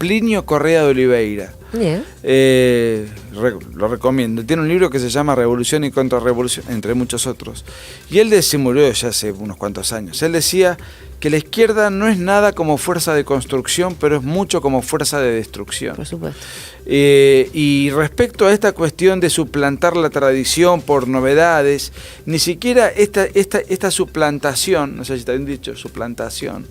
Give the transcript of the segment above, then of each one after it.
Plinio Correa de Oliveira. Bien. Lo recomiendo. Tiene un libro que se llama Revolución y Contrarrevolución, entre muchos otros. Y él murió ya hace unos cuantos años. Él decía que la izquierda no es nada como fuerza de construcción, pero es mucho como fuerza de destrucción. Por supuesto. Y respecto a esta cuestión de suplantar la tradición por novedades, ni siquiera esta suplantación, no sé si está bien dicho, suplantación,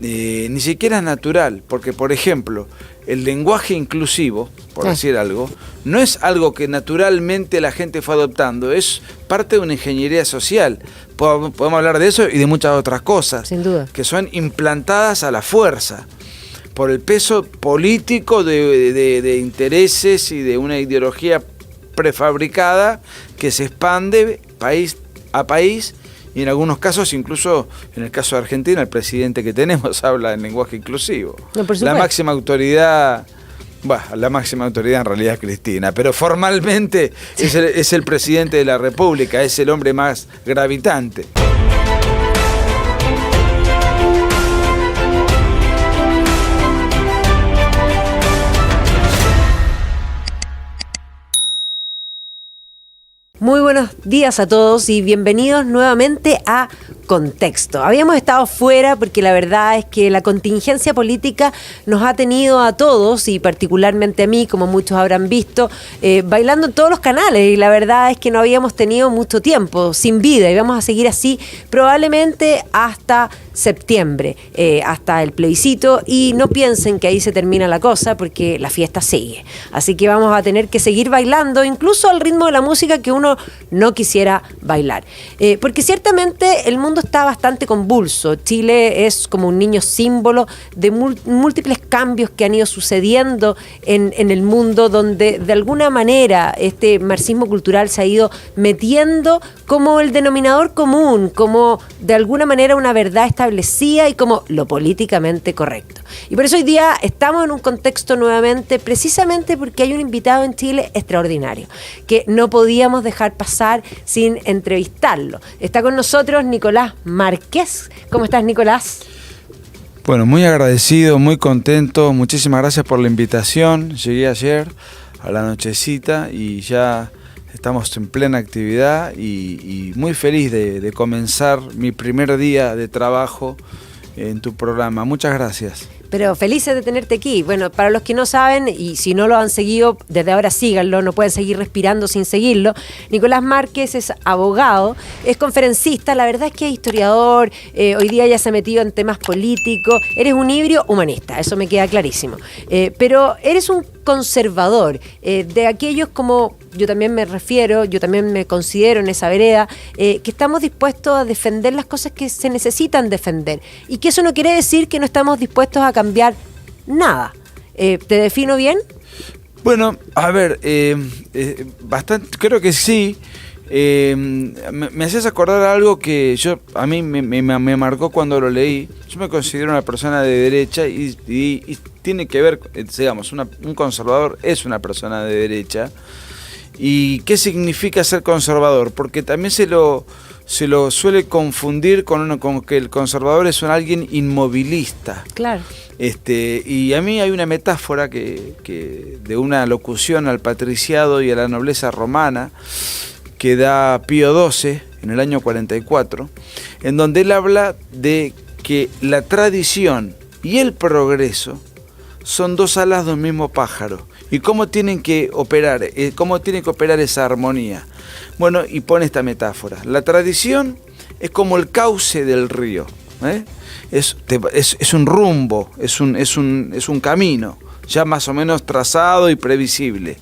ni siquiera es natural, porque por ejemplo, el lenguaje inclusivo, por decir algo, no es algo que naturalmente la gente fue adoptando, es parte de una ingeniería social. Podemos hablar de eso y de muchas otras cosas, sin duda, que son implantadas a la fuerza, por el peso político de intereses y de una ideología prefabricada que se expande país a país. Y en algunos casos, incluso en el caso de Argentina, el presidente que tenemos habla en lenguaje inclusivo. No, por supuesto. La máxima autoridad en realidad es Cristina, pero formalmente es el presidente de la República, es el hombre más gravitante. Muy buenos días a todos y bienvenidos nuevamente a Contexto. Habíamos estado fuera porque la verdad es que la contingencia política nos ha tenido a todos y particularmente a mí, como muchos habrán visto, bailando en todos los canales, y la verdad es que no habíamos tenido mucho tiempo sin vida y vamos a seguir así probablemente hasta septiembre, hasta el plebiscito, y no piensen que ahí se termina la cosa porque la fiesta sigue. Así que vamos a tener que seguir bailando incluso al ritmo de la música que uno no quisiera bailar. Porque ciertamente el mundo está bastante convulso. Chile es como un niño símbolo de múltiples cambios que han ido sucediendo en el mundo, donde de alguna manera este marxismo cultural se ha ido metiendo como el denominador común, como de alguna manera una verdad establecida y como lo políticamente correcto. Y por eso hoy día estamos en un contexto nuevamente, precisamente porque hay un invitado en Chile extraordinario, que no podíamos dejar pasar sin entrevistarlo. Está con nosotros Nicolás Márquez. ¿Cómo estás, Nicolás? Bueno, muy agradecido, muy contento. Muchísimas gracias por la invitación. Llegué ayer a la nochecita y ya estamos en plena actividad y muy feliz de comenzar mi primer día de trabajo en tu programa. Muchas gracias. Pero felices de tenerte aquí. Bueno, para los que no saben, y si no lo han seguido, desde ahora síganlo, no pueden seguir respirando sin seguirlo. Nicolás Márquez es abogado, es conferencista, la verdad es que es historiador, hoy día ya se ha metido en temas políticos, eres un híbrido humanista, eso me queda clarísimo. Pero eres un conservador, de aquellos como yo también me refiero, yo también me considero en esa vereda, que estamos dispuestos a defender las cosas que se necesitan defender. Y que eso no quiere decir que no estamos dispuestos a cambiar nada. ¿Te defino bien? Bueno, a ver, bastante, creo que sí. Me haces acordar algo que a mí me marcó cuando lo leí. Yo me considero una persona de derecha y tiene que ver, digamos, un conservador es una persona de derecha. ¿Y qué significa ser conservador? Porque también se lo suele confundir con que el conservador es alguien inmovilista. Claro. Y a mí hay una metáfora que de una locución al patriciado y a la nobleza romana que da Pío XII en el año 44, en donde él habla de que la tradición y el progreso son dos alas de un mismo pájaro. ¿Y cómo tienen que operar esa armonía? Bueno, y pone esta metáfora. La tradición es como el cauce del río, es un rumbo, es un camino ya más o menos trazado y previsible.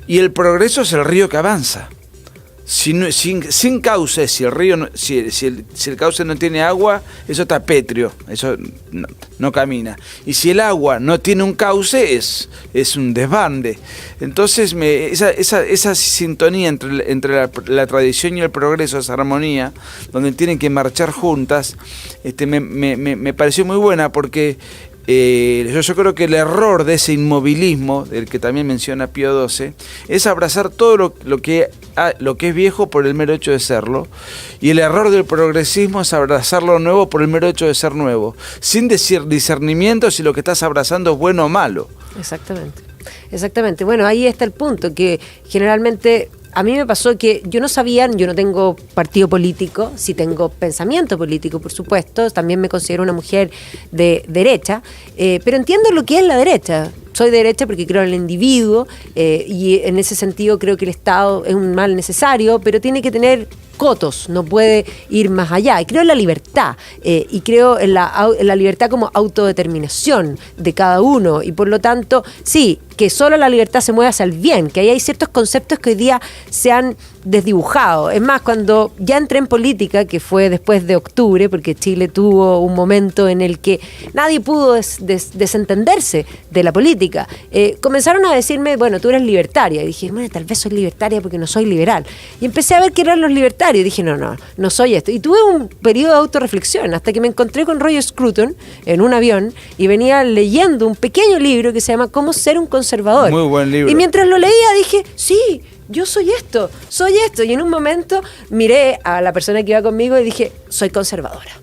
Y el progreso es el río que avanza. Sin cauce, si el cauce no tiene agua, eso está pétreo, eso no camina. Y si el agua no tiene un cauce, es un desbande. Entonces esa sintonía entre la tradición y el progreso, esa armonía, donde tienen que marchar juntas, me pareció muy buena porque yo creo que el error de ese inmovilismo, del que también menciona Pío XII, es abrazar todo lo que es viejo por el mero hecho de serlo, y el error del progresismo es abrazar lo nuevo por el mero hecho de ser nuevo, sin decir discernimiento si lo que estás abrazando es bueno o malo. Exactamente. Bueno, ahí está el punto, que generalmente a mí me pasó que yo no tengo partido político, sí tengo pensamiento político, por supuesto, también me considero una mujer de derecha, pero entiendo lo que es la derecha. Soy de derecha porque creo en el individuo y en ese sentido creo que el Estado es un mal necesario, pero tiene que tener cotos, no puede ir más allá. Y creo en la libertad y creo en la libertad como autodeterminación de cada uno, y por lo tanto, sí, que solo la libertad se mueve hacia el bien, que ahí hay ciertos conceptos que hoy día se han desdibujado. Es más, cuando ya entré en política, que fue después de octubre, porque Chile tuvo un momento en el que nadie pudo desentenderse de la política, comenzaron a decirme, bueno, tú eres libertaria. Y dije, bueno, tal vez soy libertaria porque no soy liberal. Y empecé a ver qué eran los libertarios. Y dije, no soy esto. Y tuve un periodo de autorreflexión hasta que me encontré con Roger Scruton en un avión y venía leyendo un pequeño libro que se llama Cómo ser un conservador. Muy buen libro. Y mientras lo leía dije, sí, yo soy esto. Y en un momento miré a la persona que iba conmigo y dije, soy conservadora.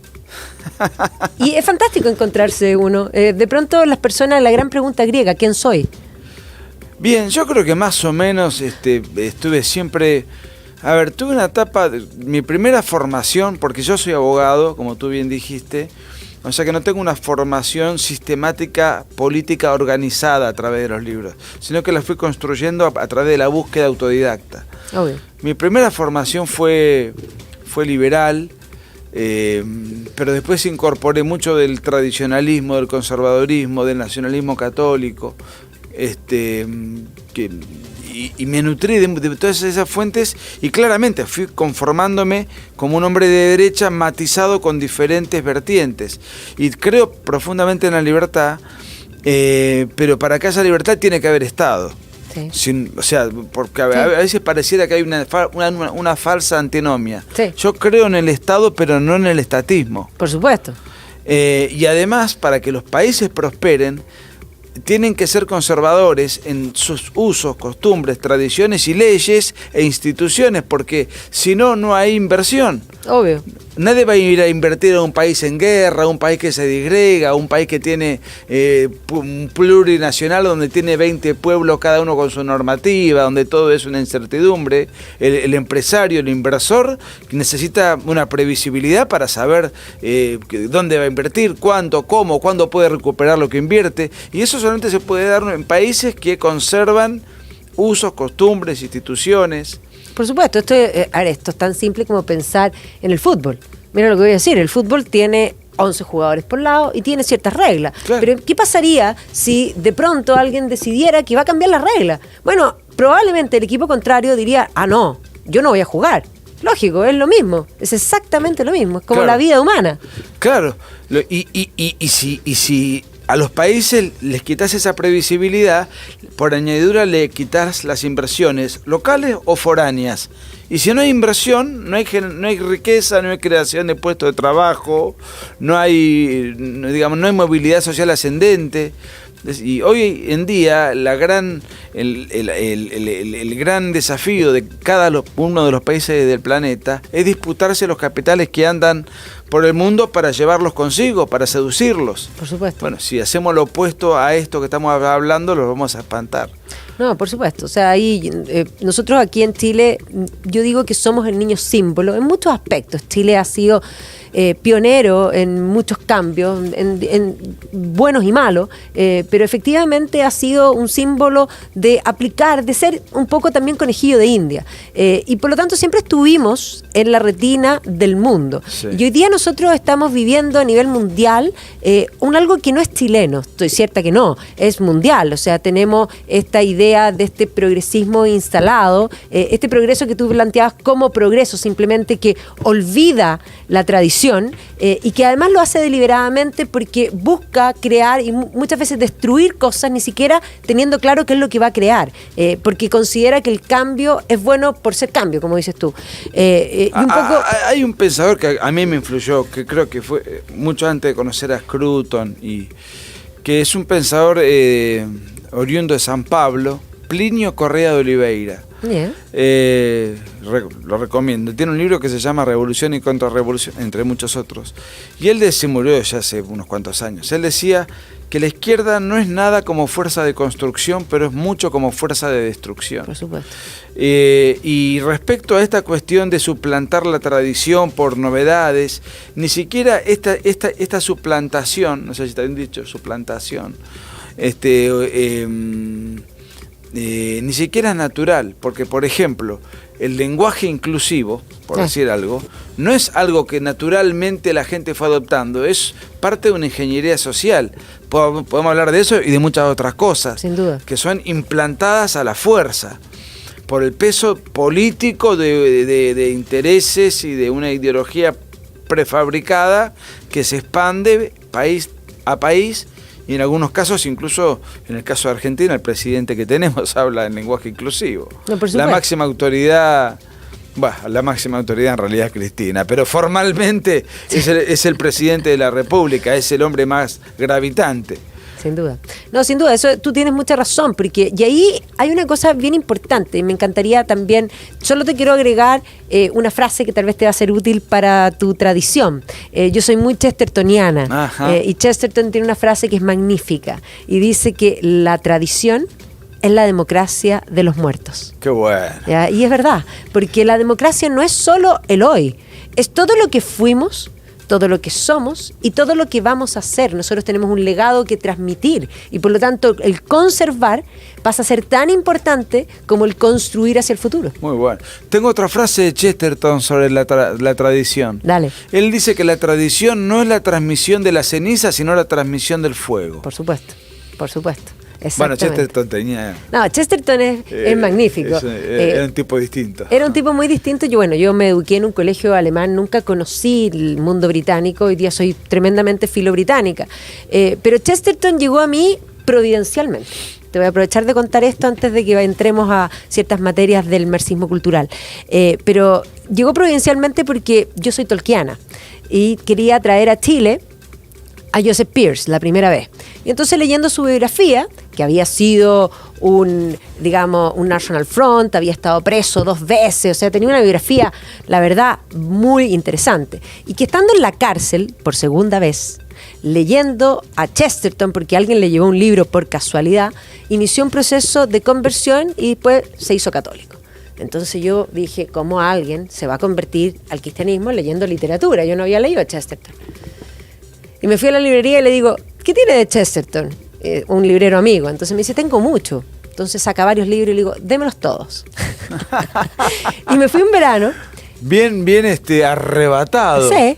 Y es fantástico encontrarse uno. De pronto las personas, la gran pregunta griega, ¿quién soy? Bien, yo creo que más o menos estuve siempre... A ver, tuve una etapa, mi primera formación, porque yo soy abogado, como tú bien dijiste, o sea que no tengo una formación sistemática, política, organizada a través de los libros, sino que la fui construyendo a través de la búsqueda autodidacta. Obvio. Mi primera formación fue liberal, pero después incorporé mucho del tradicionalismo, del conservadorismo, del nacionalismo católico, y me nutrí de todas esas fuentes, y claramente fui conformándome como un hombre de derecha matizado con diferentes vertientes, y creo profundamente en la libertad, pero para que haya libertad tiene que haber Estado. Sí. Porque a veces pareciera que hay una falsa antinomia. Sí. Yo creo en el Estado, pero no en el estatismo. Por supuesto. Y además, para que los países prosperen, tienen que ser conservadores en sus usos, costumbres, tradiciones y leyes e instituciones, porque si no, no hay inversión. Obvio. Nadie va a ir a invertir a un país en guerra, a un país que se disgrega, a un país que tiene un plurinacional donde tiene 20 pueblos, cada uno con su normativa, donde todo es una incertidumbre. El empresario, el inversor, necesita una previsibilidad para saber dónde va a invertir, cuánto, cómo, cuándo puede recuperar lo que invierte. Y eso solamente se puede dar en países que conservan usos, costumbres, instituciones. Por supuesto, esto es tan simple como pensar en el fútbol. Mira lo que voy a decir, el fútbol tiene 11 jugadores por lado y tiene ciertas reglas. Claro. Pero ¿qué pasaría si de pronto alguien decidiera que va a cambiar las reglas? Bueno, probablemente el equipo contrario diría, no, yo no voy a jugar. Lógico, es lo mismo, es exactamente lo mismo, es como la vida humana. Claro, y si a los países les quitas esa previsibilidad, por añadidura le quitas las inversiones locales o foráneas. Y si no hay inversión, no hay riqueza, no hay creación de puestos de trabajo, no hay movilidad social ascendente. Y hoy en día el gran desafío de uno de los países del planeta es disputarse los capitales que andan por el mundo para llevarlos consigo, para seducirlos. Por supuesto. Bueno, si hacemos lo opuesto a esto que estamos hablando, los vamos a espantar. No, por supuesto. O sea, ahí nosotros aquí en Chile, yo digo que somos el niño símbolo en muchos aspectos. Chile ha sido pionero en muchos cambios, en buenos y malos, pero efectivamente ha sido un símbolo de aplicar, de ser un poco también conejillo de India. Y por lo tanto siempre estuvimos en la retina del mundo. Sí. Y hoy día nosotros estamos viviendo a nivel mundial algo que no es chileno, estoy cierta que no, es mundial. O sea, tenemos esta idea de este progresismo instalado, este progreso que tú planteabas como progreso, simplemente que olvida la tradición, y que además lo hace deliberadamente porque busca crear y muchas veces destruir cosas, ni siquiera teniendo claro qué es lo que va a crear, porque considera que el cambio es bueno por ser cambio, como dices tú. Y un poco... Hay un pensador que a mí me influyó, que creo que fue mucho antes de conocer a Scruton, y que es un pensador oriundo de San Pablo, Plinio Correa de Oliveira. Bien. Lo recomiendo. Tiene un libro que se llama Revolución y Contrarrevolución, entre muchos otros. Y él se murió ya hace unos cuantos años. Él decía que la izquierda no es nada como fuerza de construcción, pero es mucho como fuerza de destrucción. Por supuesto. Y respecto a esta cuestión de suplantar la tradición por novedades, ni siquiera esta suplantación, no sé si está bien dicho, suplantación, ni siquiera es natural, porque por ejemplo, el lenguaje inclusivo, por decir algo, no es algo que naturalmente la gente fue adoptando, es parte de una ingeniería social. Podemos hablar de eso y de muchas otras cosas, sin duda, que son implantadas a la fuerza, por el peso político de intereses y de una ideología prefabricada que se expande país a país. Y en algunos casos, incluso en el caso de Argentina, el presidente que tenemos habla en lenguaje inclusivo. No, por supuesto. La máxima autoridad en realidad es Cristina, pero formalmente es el presidente de la República, es el hombre más gravitante. Sin duda. No, sin duda, eso tú tienes mucha razón, porque y ahí hay una cosa bien importante, y me encantaría también, solo te quiero agregar una frase que tal vez te va a ser útil para tu tradición. Yo soy muy chestertoniana, y Chesterton tiene una frase que es magnífica, y dice que la tradición es la democracia de los muertos. ¡Qué bueno! ¿Ya? Y es verdad, porque la democracia no es solo el hoy, es todo lo que fuimos, todo lo que somos y todo lo que vamos a hacer. Nosotros tenemos un legado que transmitir y por lo tanto el conservar pasa a ser tan importante como el construir hacia el futuro. Muy bueno. Tengo otra frase de Chesterton sobre la tradición. Dale. Él dice que la tradición no es la transmisión de la ceniza, sino la transmisión del fuego. Por supuesto, por supuesto. Bueno, Chesterton tenía... No, Chesterton es magnífico. Era un tipo distinto. Era un tipo muy distinto. Yo me eduqué en un colegio alemán, nunca conocí el mundo británico, hoy día soy tremendamente filo-británica. Pero Chesterton llegó a mí providencialmente. Te voy a aprovechar de contar esto antes de que entremos a ciertas materias del marxismo cultural. Pero llegó providencialmente porque yo soy tolkiana y quería traer a Chile a Joseph Pearce la primera vez. Y entonces leyendo su biografía, que había sido un National Front, había estado preso 2 veces, o sea, tenía una biografía, la verdad, muy interesante. Y que estando en la cárcel, por segunda vez, leyendo a Chesterton, porque alguien le llevó un libro por casualidad, inició un proceso de conversión y después se hizo católico. Entonces yo dije, ¿cómo alguien se va a convertir al cristianismo leyendo literatura? Yo no había leído a Chesterton. Y me fui a la librería y le digo, ¿qué tiene de Chesterton? Un librero amigo. Entonces me dice, tengo mucho. Entonces saca varios libros y le digo, démelos todos. Y me fui un verano. Bien arrebatado. Sí.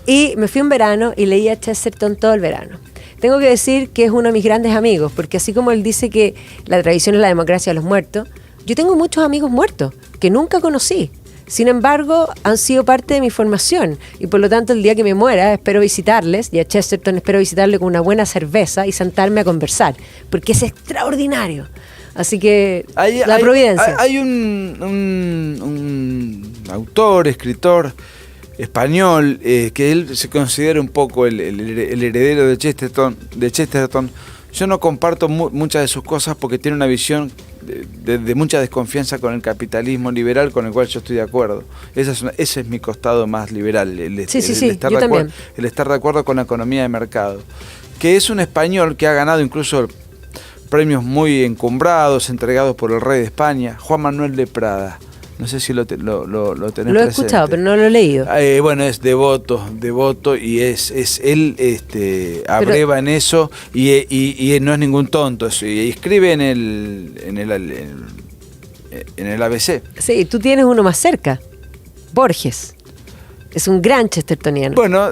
Y me fui un verano y leí a Chesterton todo el verano. Tengo que decir que es uno de mis grandes amigos, porque así como él dice que la tradición es la democracia de los muertos, yo tengo muchos amigos muertos que nunca conocí. Sin embargo, han sido parte de mi formación y por lo tanto el día que me muera espero visitarles, y a Chesterton espero visitarle con una buena cerveza y sentarme a conversar, porque es extraordinario. Así que la providencia. Hay un autor, escritor español que él se considera un poco el heredero de Chesterton. Yo no comparto muchas de sus cosas porque tiene una visión de mucha desconfianza con el capitalismo liberal, con el cual yo estoy de acuerdo. Ese es mi costado más liberal, el estar de acuerdo con la economía de mercado. Que es un español que ha ganado incluso premios muy encumbrados, entregados por el rey de España, Juan Manuel de Prada. No sé si lo tenés presente. Lo he escuchado, pero no lo he leído. Bueno, es devoto y él abreva en eso y no es ningún tonto. Y escribe en el ABC. Sí, tú tienes uno más cerca, Borges. Es un gran chestertoniano. Bueno,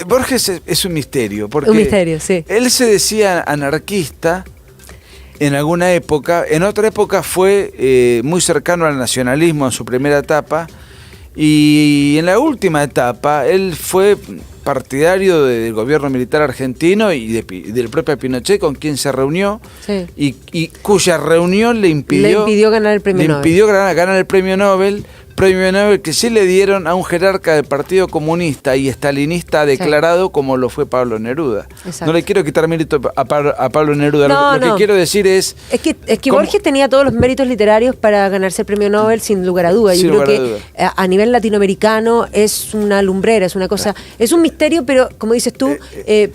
Borges es un misterio. Porque un misterio, sí. Él se decía anarquista en alguna época, en otra época fue muy cercano al nacionalismo en su primera etapa, y en la última etapa él fue partidario del gobierno militar argentino y del propio Pinochet, con quien se reunió, sí, y cuya reunión le impidió ganar el premio Nobel. Ganar el premio Nobel premio Nobel que sí le dieron a un jerarca del Partido Comunista y estalinista declarado como lo fue Pablo Neruda. Exacto. No le quiero quitar mérito a Pablo Neruda. Lo que quiero decir es... Es que Borges tenía todos los méritos literarios para ganarse el premio Nobel sin lugar a duda. Yo creo que a nivel latinoamericano es una lumbrera, es una cosa... Es un misterio, pero como dices tú,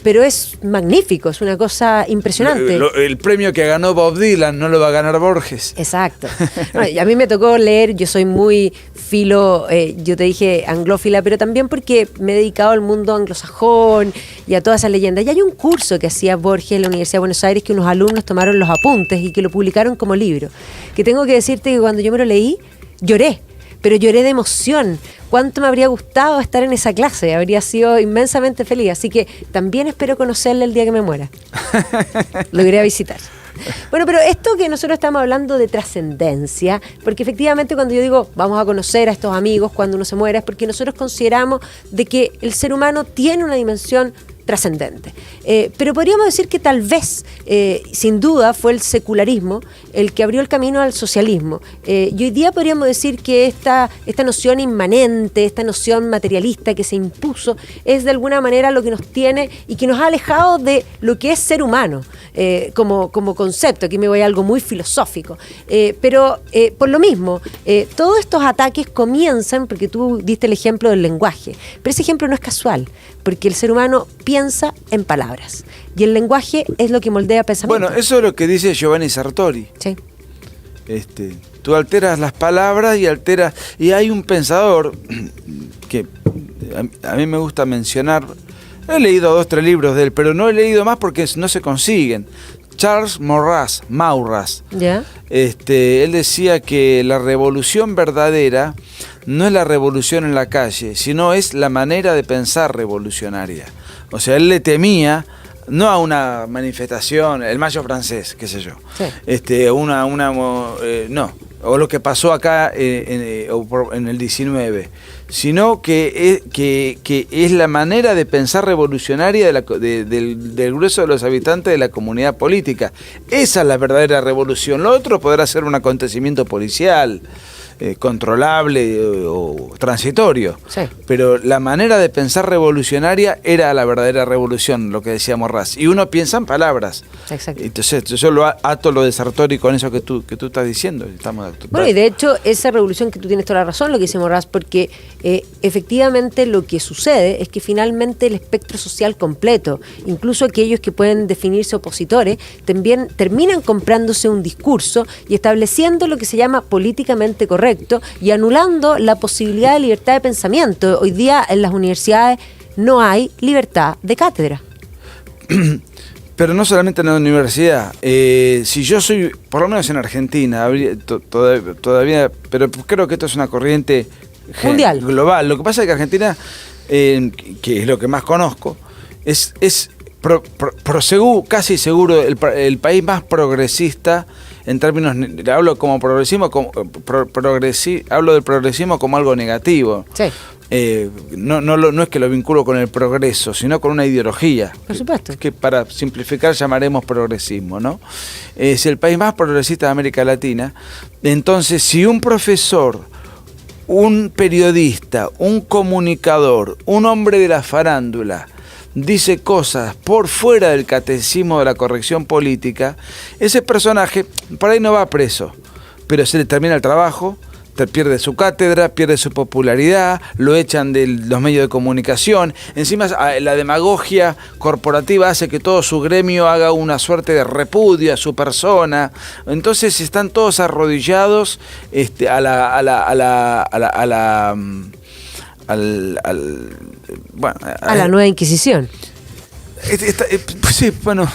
pero es magnífico, es una cosa impresionante. El premio que ganó Bob Dylan no lo va a ganar Borges. Exacto. No, y a mí me tocó leer, yo soy muy filo, yo te dije anglófila, pero también porque me he dedicado al mundo anglosajón y a todas esas leyendas. Y hay un curso que hacía Borges en la Universidad de Buenos Aires que unos alumnos tomaron los apuntes y que lo publicaron como libro. Que tengo que decirte que cuando yo me lo leí, lloré. Pero lloré de emoción. ¿Cuánto me habría gustado estar en esa clase? Habría sido inmensamente feliz. Así que también espero conocerle el día que me muera. Lo iré a visitar. Bueno, pero esto que nosotros estamos hablando de trascendencia, porque efectivamente cuando yo digo vamos a conocer a estos amigos cuando uno se muera, es porque nosotros consideramos de que el ser humano tiene una dimensión trascendente. Pero podríamos decir que tal vez, sin duda, fue el secularismo el que abrió el camino al socialismo. Y hoy día podríamos decir que esta noción inmanente, esta noción materialista que se impuso, es de alguna manera lo que nos tiene y que nos ha alejado de lo que es ser humano como concepto. Aquí me voy a algo muy filosófico. Pero por lo mismo, todos estos ataques comienzan, porque tú diste el ejemplo del lenguaje, pero ese ejemplo no es casual, porque el ser humano piensa en palabras y el lenguaje es lo que moldea pensamiento. Bueno, eso es lo que dice Giovanni Sartori. Sí. Tú alteras las palabras y hay un pensador que a mí me gusta mencionar. He leído 2 o 3 libros de él, pero no he leído más porque no se consiguen. Charles Maurras. ¿Ya? Él decía que la revolución verdadera no es la revolución en la calle, sino es la manera de pensar revolucionaria. O sea, él le temía no a una manifestación, el mayo francés, qué sé yo, sí. No, o lo que pasó acá en el 19, sino que es la manera de pensar revolucionaria del grueso de los habitantes de la comunidad política. Esa es la verdadera revolución. Lo otro podrá ser un acontecimiento policial, controlable o transitorio, sí. Pero la manera de pensar revolucionaria era la verdadera revolución, lo que decíamos Raz. Y uno piensa en palabras. Exacto. Entonces yo lo ato lo de Sartori con eso que tú estás diciendo. Bueno, y de hecho esa revolución que tú tienes toda la razón, lo que dice Morraz, porque efectivamente lo que sucede es que finalmente el espectro social completo, incluso aquellos que pueden definirse opositores, también terminan comprándose un discurso y estableciendo lo que se llama políticamente correcto y anulando la posibilidad de libertad de pensamiento. Hoy día en las universidades no hay libertad de cátedra. Pero no solamente en la universidad. Si yo soy, por lo menos en Argentina, todavía, pero creo que esto es una corriente mundial, global. Lo que pasa es que Argentina, que es lo que más conozco, es casi seguro el país más progresista en términos, hablo como progresismo, hablo del progresismo como algo negativo. Sí. No es que lo vinculo con el progreso, sino con una ideología. Por supuesto. Que para simplificar llamaremos progresismo, ¿no? Es el país más progresista de América Latina. Entonces, si un profesor, un periodista, un comunicador, un hombre de la farándula dice cosas por fuera del catecismo de la corrección política, ese personaje por ahí no va preso, pero se le termina el trabajo, pierde su cátedra, pierde su popularidad, lo echan de los medios de comunicación. Encima la demagogia corporativa hace que todo su gremio haga una suerte de repudio a su persona. Entonces están todos arrodillados a la nueva Inquisición. Sí, bueno,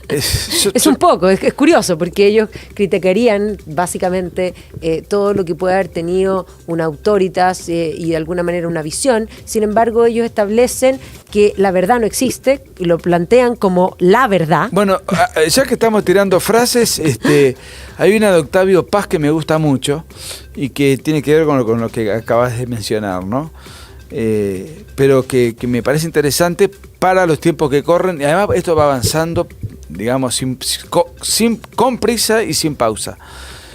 es un poco, es curioso, porque ellos criticarían básicamente todo lo que puede haber tenido una autoritas y de alguna manera una visión. Sin embargo, ellos establecen que la verdad no existe y lo plantean como la verdad. Bueno, ya que estamos tirando frases, hay una de Octavio Paz que me gusta mucho y que tiene que ver con lo que acabas de mencionar, ¿no? Pero que me parece interesante para los tiempos que corren, y además esto va avanzando, digamos, con prisa y sin pausa.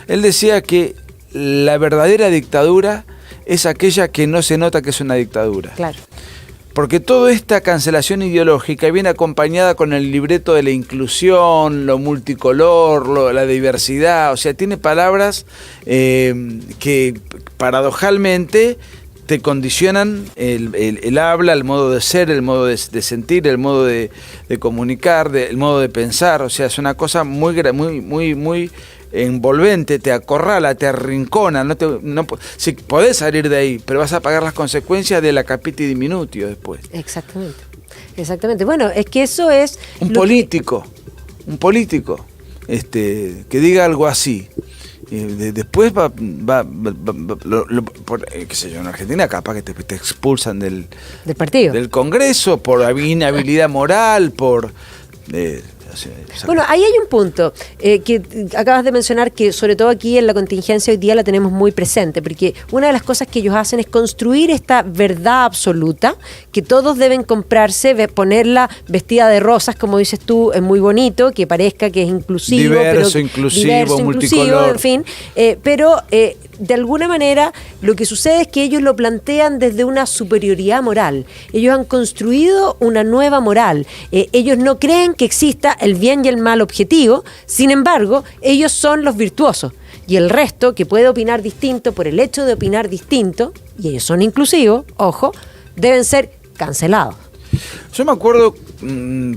Él decía que la verdadera dictadura es aquella que no se nota que es una dictadura. Claro. Porque toda esta cancelación ideológica viene acompañada con el libreto de la inclusión, lo multicolor, la diversidad. O sea, tiene palabras que paradojalmente te condicionan el habla, el modo de ser, el modo de sentir, el modo de comunicar, el modo de pensar. O sea, es una cosa muy envolvente, te acorrala, te arrincona. Si podés salir de ahí, pero vas a pagar las consecuencias de la capiti diminutio después. Exactamente. Bueno, es que eso es... Un político que diga algo así. Después qué sé yo, en Argentina capaz que te expulsan del partido, del Congreso por inhabilidad moral, por... Bueno, ahí hay un punto que acabas de mencionar, que sobre todo aquí en la contingencia hoy día la tenemos muy presente, porque una de las cosas que ellos hacen es construir esta verdad absoluta que todos deben comprarse, ponerla vestida de rosas, como dices tú, es muy bonito, que parezca que es inclusivo, diverso, inclusivo, multicolor, en fin, pero de alguna manera lo que sucede es que ellos lo plantean desde una superioridad moral. Ellos han construido una nueva moral. Ellos no creen que exista el bien y el mal objetivo, sin embargo, ellos son los virtuosos. Y el resto, que puede opinar distinto por el hecho de opinar distinto, y ellos son inclusivos, ojo, deben ser cancelados. Yo me acuerdo,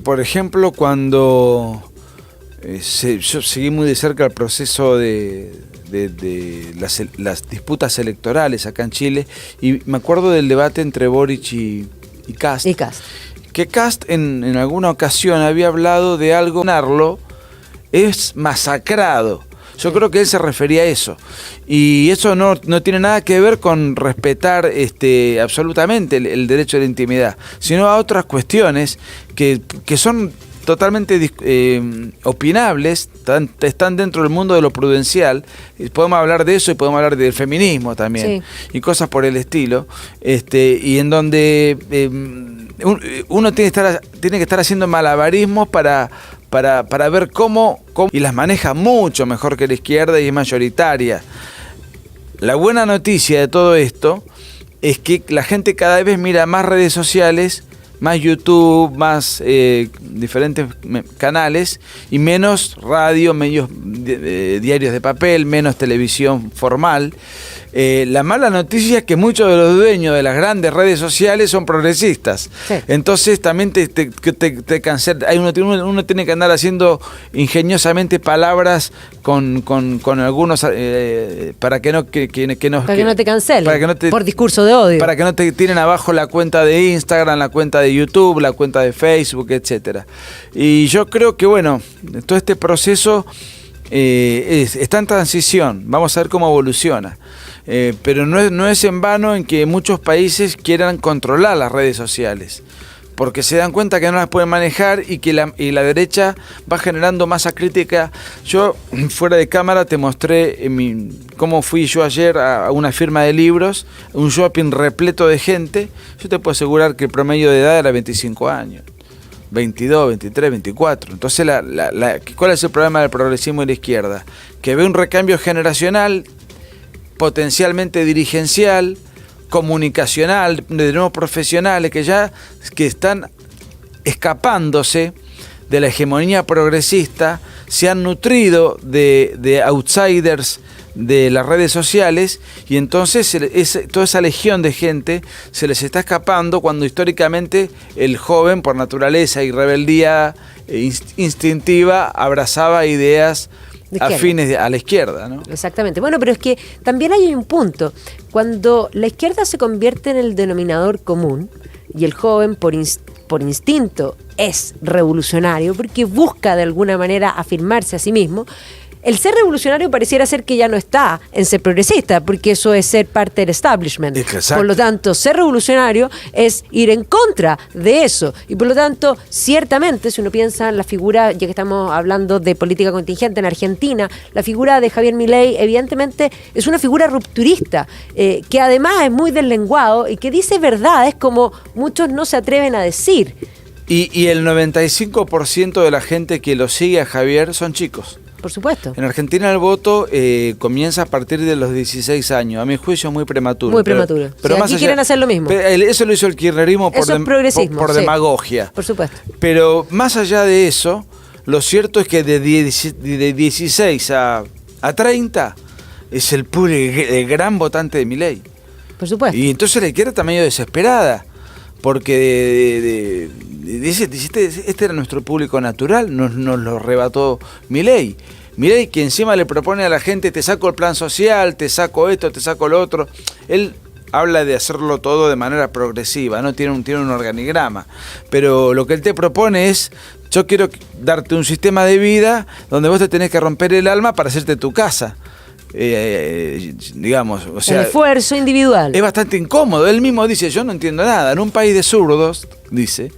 por ejemplo, cuando yo seguí muy de cerca el proceso de las disputas electorales acá en Chile, y me acuerdo del debate entre Boric y Kast. Que Kast en alguna ocasión había hablado de algo, es masacrado. Yo creo que él se refería a eso. Y eso no tiene nada que ver con respetar absolutamente el derecho de la intimidad, sino a otras cuestiones que son totalmente opinables, están dentro del mundo de lo prudencial. Podemos hablar de eso y podemos hablar del feminismo también, sí, y cosas por el estilo, y en donde uno tiene que estar haciendo malabarismos para ver cómo, y las maneja mucho mejor que la izquierda y es mayoritaria. La buena noticia de todo esto es que la gente cada vez mira más redes sociales, más YouTube, más diferentes canales y menos radio, medios diarios de papel, menos televisión formal. La mala noticia es que muchos de los dueños de las grandes redes sociales son progresistas. Sí. Entonces también te cancela. Uno tiene que andar haciendo ingeniosamente palabras con algunos para que no te cancelen, por discurso de odio, para que no te tiren abajo la cuenta de Instagram, la cuenta de YouTube, la cuenta de Facebook, etcétera. Y yo creo que bueno, todo este proceso está en transición. Vamos a ver cómo evoluciona. Pero no es en vano en que muchos países quieran controlar las redes sociales, porque se dan cuenta que no las pueden manejar y que la derecha va generando masa crítica. Yo, fuera de cámara, te mostré cómo fui yo ayer a una firma de libros, un shopping repleto de gente. Yo te puedo asegurar que el promedio de edad era 25 años. 22, 23, 24. Entonces, ¿cuál es el problema del progresismo y la izquierda? Que ve un recambio generacional, potencialmente dirigencial, comunicacional, de nuevos profesionales que están escapándose de la hegemonía progresista, se han nutrido de outsiders de las redes sociales, y entonces toda esa legión de gente se les está escapando, cuando históricamente el joven, por naturaleza y rebeldía instintiva, abrazaba ideas afines a la izquierda, ¿no? Exactamente. Bueno, pero es que también hay un punto. Cuando la izquierda se convierte en el denominador común y el joven por instinto es revolucionario, porque busca de alguna manera afirmarse a sí mismo, el ser revolucionario pareciera ser que ya no está en ser progresista, porque eso es ser parte del establishment. Exacto. Por lo tanto, ser revolucionario es ir en contra de eso. Y por lo tanto, ciertamente, si uno piensa en la figura, ya que estamos hablando de política contingente en Argentina, la figura de Javier Milei evidentemente es una figura rupturista, que además es muy deslenguado y que dice verdades como muchos no se atreven a decir. Y el 95% de la gente que lo sigue a Javier son chicos. Por supuesto. En Argentina el voto comienza a partir de los 16 años. A mi juicio muy prematuro. Muy prematuro. Pero sí, más aquí allá, quieren hacer lo mismo. Eso lo hizo el kirchnerismo Eso es progresismo, por sí. demagogia. Por supuesto. Pero más allá de eso, lo cierto es que de 16 a 30 es el gran votante de Milei. Por supuesto. Y entonces la izquierda está medio desesperada, porque dice, este era nuestro público natural, nos lo arrebató Milei. Milei, que encima le propone a la gente, te saco el plan social, te saco esto, te saco lo otro. Él habla de hacerlo todo de manera progresiva, ¿no? Tiene un organigrama. Pero lo que él te propone es, yo quiero darte un sistema de vida donde vos te tenés que romper el alma para hacerte tu casa. Digamos, o sea, el esfuerzo individual. Es bastante incómodo. Él mismo dice, yo no entiendo nada. En un país de zurdos, dice,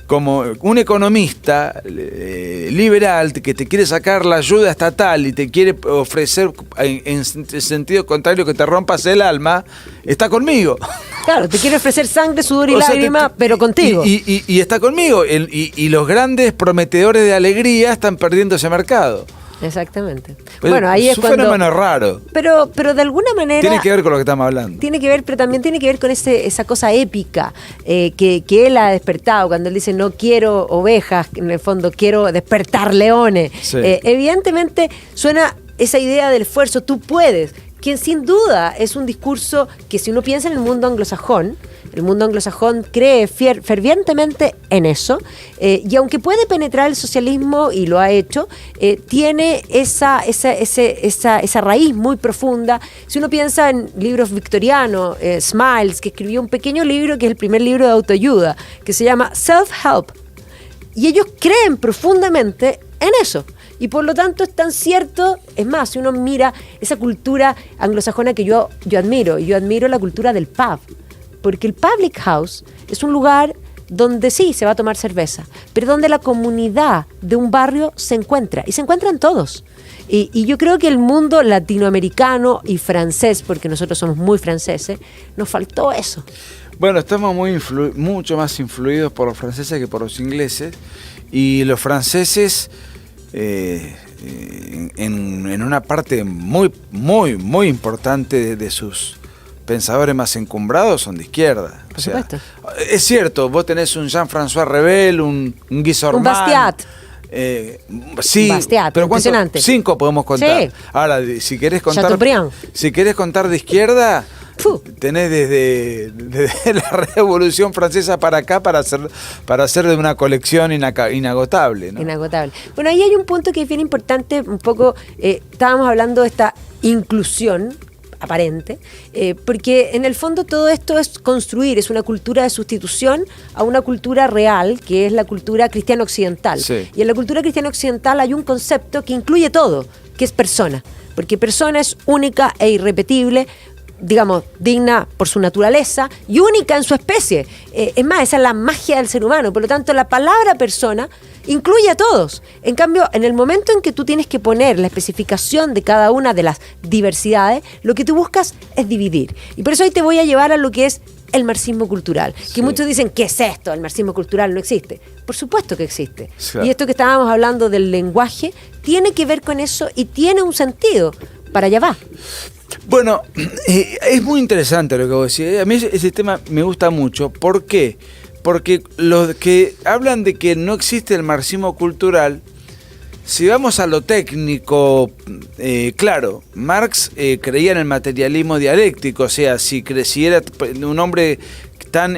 como un economista liberal que te quiere sacar la ayuda estatal y te quiere ofrecer en sentido contrario que te rompas el alma, está conmigo. Claro, te quiere ofrecer sangre, sudor y lágrimas, pero contigo. Y está conmigo. Y los grandes prometedores de alegría están perdiendo ese mercado. Exactamente. Pero bueno, ahí es un cuando... fenómeno raro. Pero de alguna manera... Tiene que ver con lo que estamos hablando. Tiene que ver, pero también tiene que ver con esa cosa épica que él ha despertado, cuando él dice no quiero ovejas, en el fondo quiero despertar leones. Sí. Evidentemente suena esa idea del esfuerzo, tú puedes, que sin duda es un discurso que si uno piensa en el mundo anglosajón cree fervientemente en eso, y aunque puede penetrar el socialismo, y lo ha hecho, tiene esa raíz muy profunda. Si uno piensa en libros victorianos, Smiles, que escribió un pequeño libro, que es el primer libro de autoayuda, que se llama Self-Help, y ellos creen profundamente en eso. Y por lo tanto es tan cierto, es más, si uno mira esa cultura anglosajona que yo admiro la cultura del pub, porque el public house es un lugar donde sí se va a tomar cerveza, pero donde la comunidad de un barrio se encuentra, y se encuentran todos. Y yo creo que el mundo latinoamericano y francés, porque nosotros somos muy franceses, nos faltó eso. Bueno, estamos mucho más influidos por los franceses que por los ingleses, y los franceses en una parte muy, muy, muy importante de sus pensadores más encumbrados son de izquierda. Por supuesto. Es cierto, vos tenés un Jean-François Rebel, un Guy Sorman. Un Bastiat. Sí, Bastiat, pero impresionante. 5 podemos contar. Sí. Ahora, si querés contar, Chateaubriand. si querés contar de izquierda, tenés desde la Revolución Francesa para acá para hacer de una colección inagotable, ¿no? Inagotable. Bueno, ahí hay un punto que es bien importante, un poco, estábamos hablando de esta inclusión aparente, porque en el fondo todo esto es construir, es una cultura de sustitución a una cultura real, que es la cultura cristiana occidental. Sí. Y en la cultura cristiana occidental hay un concepto que incluye todo, que es persona, porque persona es única e irrepetible, digamos, digna por su naturaleza y única en su especie. Es más, esa es la magia del ser humano. Por lo tanto, la palabra persona incluye a todos. En cambio, en el momento en que tú tienes que poner la especificación de cada una de las diversidades, lo que tú buscas es dividir. Y por eso hoy te voy a llevar a lo que es el marxismo cultural. Sí. Que muchos dicen, ¿qué es esto? El marxismo cultural no existe. Por supuesto que existe. Claro. Y esto que estábamos hablando del lenguaje tiene que ver con eso y tiene un sentido. Para allá va. Bueno, es muy interesante lo que vos decís. A mí ese tema me gusta mucho. ¿Por qué? Porque los que hablan de que no existe el marxismo cultural, si vamos a lo técnico, claro, Marx creía en el materialismo dialéctico, o sea, si era un hombre tan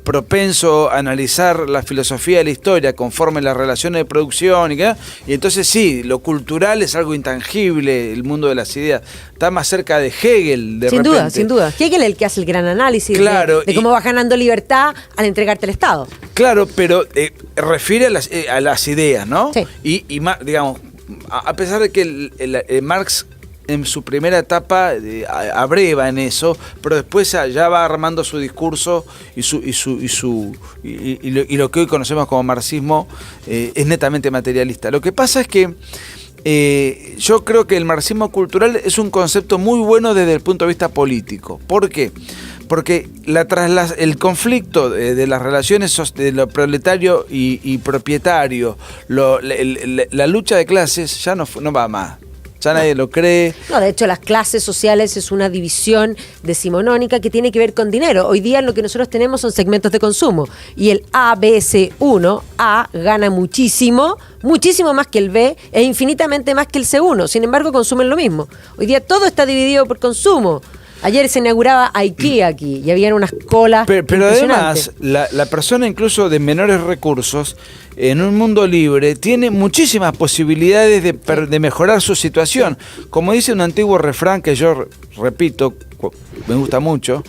propenso a analizar la filosofía de la historia conforme las relaciones de producción y entonces sí, lo cultural es algo intangible, el mundo de las ideas está más cerca de Hegel de repente. Sin duda. Hegel es el que hace el gran análisis, claro, de cómo va ganando libertad al entregarte el Estado. Claro, pero refiere a las ideas, ¿no? Sí. Y digamos, a pesar de que Marx en su primera etapa abreva en eso, pero después ya va armando su discurso y lo que hoy conocemos como marxismo es netamente materialista. Lo que pasa es que yo creo que el marxismo cultural es un concepto muy bueno desde el punto de vista político. ¿Por qué? porque el conflicto de las relaciones de lo proletario y propietario, la lucha de clases ya no va más. Ya nadie lo cree. No, de hecho, las clases sociales es una división decimonónica que tiene que ver con dinero. Hoy día lo que nosotros tenemos son segmentos de consumo. Y el ABC1, A, gana muchísimo, muchísimo más que el B e infinitamente más que el C1. Sin embargo, consumen lo mismo. Hoy día todo está dividido por consumo. Ayer se inauguraba IKEA aquí y habían unas colas. Pero además, la persona incluso de menores recursos, en un mundo libre, tiene muchísimas posibilidades de mejorar su situación. Como dice un antiguo refrán que yo repito, me gusta mucho,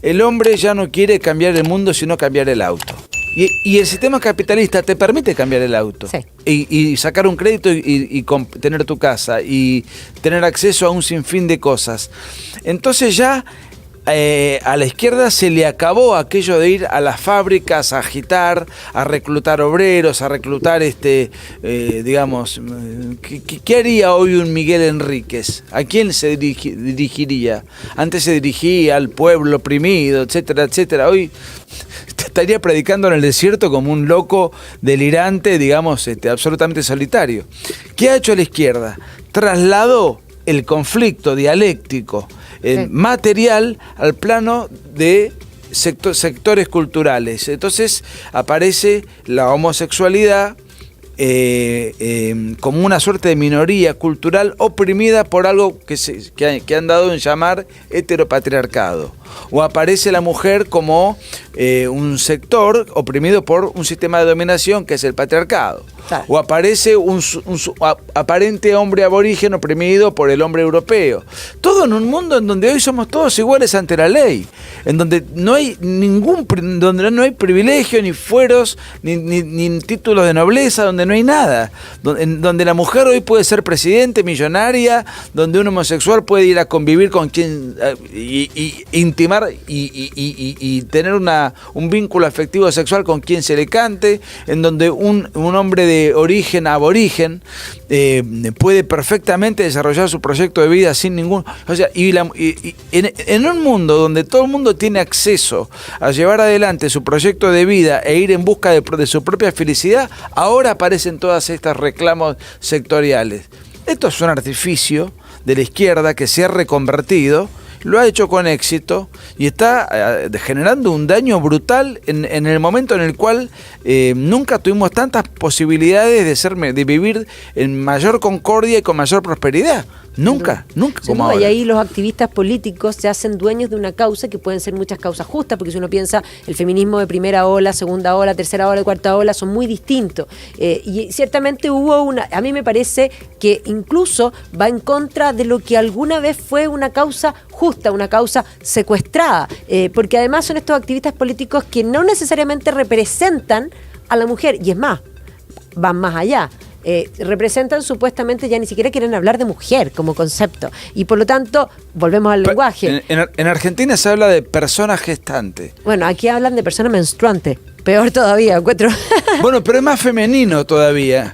el hombre ya no quiere cambiar el mundo, sino cambiar el auto. Y el sistema capitalista te permite cambiar el auto. Sí. Y sacar un crédito y tener tu casa y tener acceso a un sinfín de cosas. Entonces ya a la izquierda se le acabó aquello de ir a las fábricas a agitar, a reclutar obreros, a reclutar digamos, ¿qué haría hoy un Miguel Enríquez? ¿A quién se dirigiría? Antes se dirigía al pueblo oprimido, etcétera, etcétera. Hoy estaría predicando en el desierto como un loco delirante, digamos, absolutamente solitario. ¿Qué ha hecho la izquierda? Trasladó el conflicto dialéctico material al plano de sectores culturales. Entonces aparece la homosexualidad como una suerte de minoría cultural oprimida por algo que han dado en llamar heteropatriarcado. O aparece la mujer como un sector oprimido por un sistema de dominación que es el patriarcado. Claro. O aparece un aparente hombre aborigen oprimido por el hombre europeo. Todo en un mundo en donde hoy somos todos iguales ante la ley, en donde no hay donde no hay privilegio, ni fueros, ni títulos de nobleza, donde no hay nada, donde la mujer hoy puede ser presidente, millonaria, donde un homosexual puede ir a convivir con quien y intimar y tener un vínculo afectivo sexual con quien se le cante, en donde un hombre de origen aborigen puede perfectamente desarrollar su proyecto de vida sin ningún... O sea, en un mundo donde todo el mundo tiene acceso a llevar adelante su proyecto de vida e ir en busca de su propia felicidad, ahora aparecen todas estas reclamos sectoriales. Esto es un artificio de la izquierda que se ha reconvertido, lo ha hecho con éxito y está generando un daño brutal en el momento en el cual nunca tuvimos tantas posibilidades de vivir en mayor concordia y con mayor prosperidad. Nunca como ahora. Y ahí los activistas políticos se hacen dueños de una causa que pueden ser muchas causas justas, porque si uno piensa, el feminismo de primera ola, segunda ola, tercera ola y cuarta ola son muy distintos. Y ciertamente a mí me parece que incluso va en contra de lo que alguna vez fue una causa justa, una causa secuestrada, porque además son estos activistas políticos que no necesariamente representan a la mujer, y es más, van más allá. Representan supuestamente, ya ni siquiera quieren hablar de mujer como concepto, y por lo tanto volvemos al lenguaje. En Argentina se habla de persona gestante. Bueno, aquí hablan de persona menstruante, peor todavía, encuentro. Bueno, pero es más femenino todavía.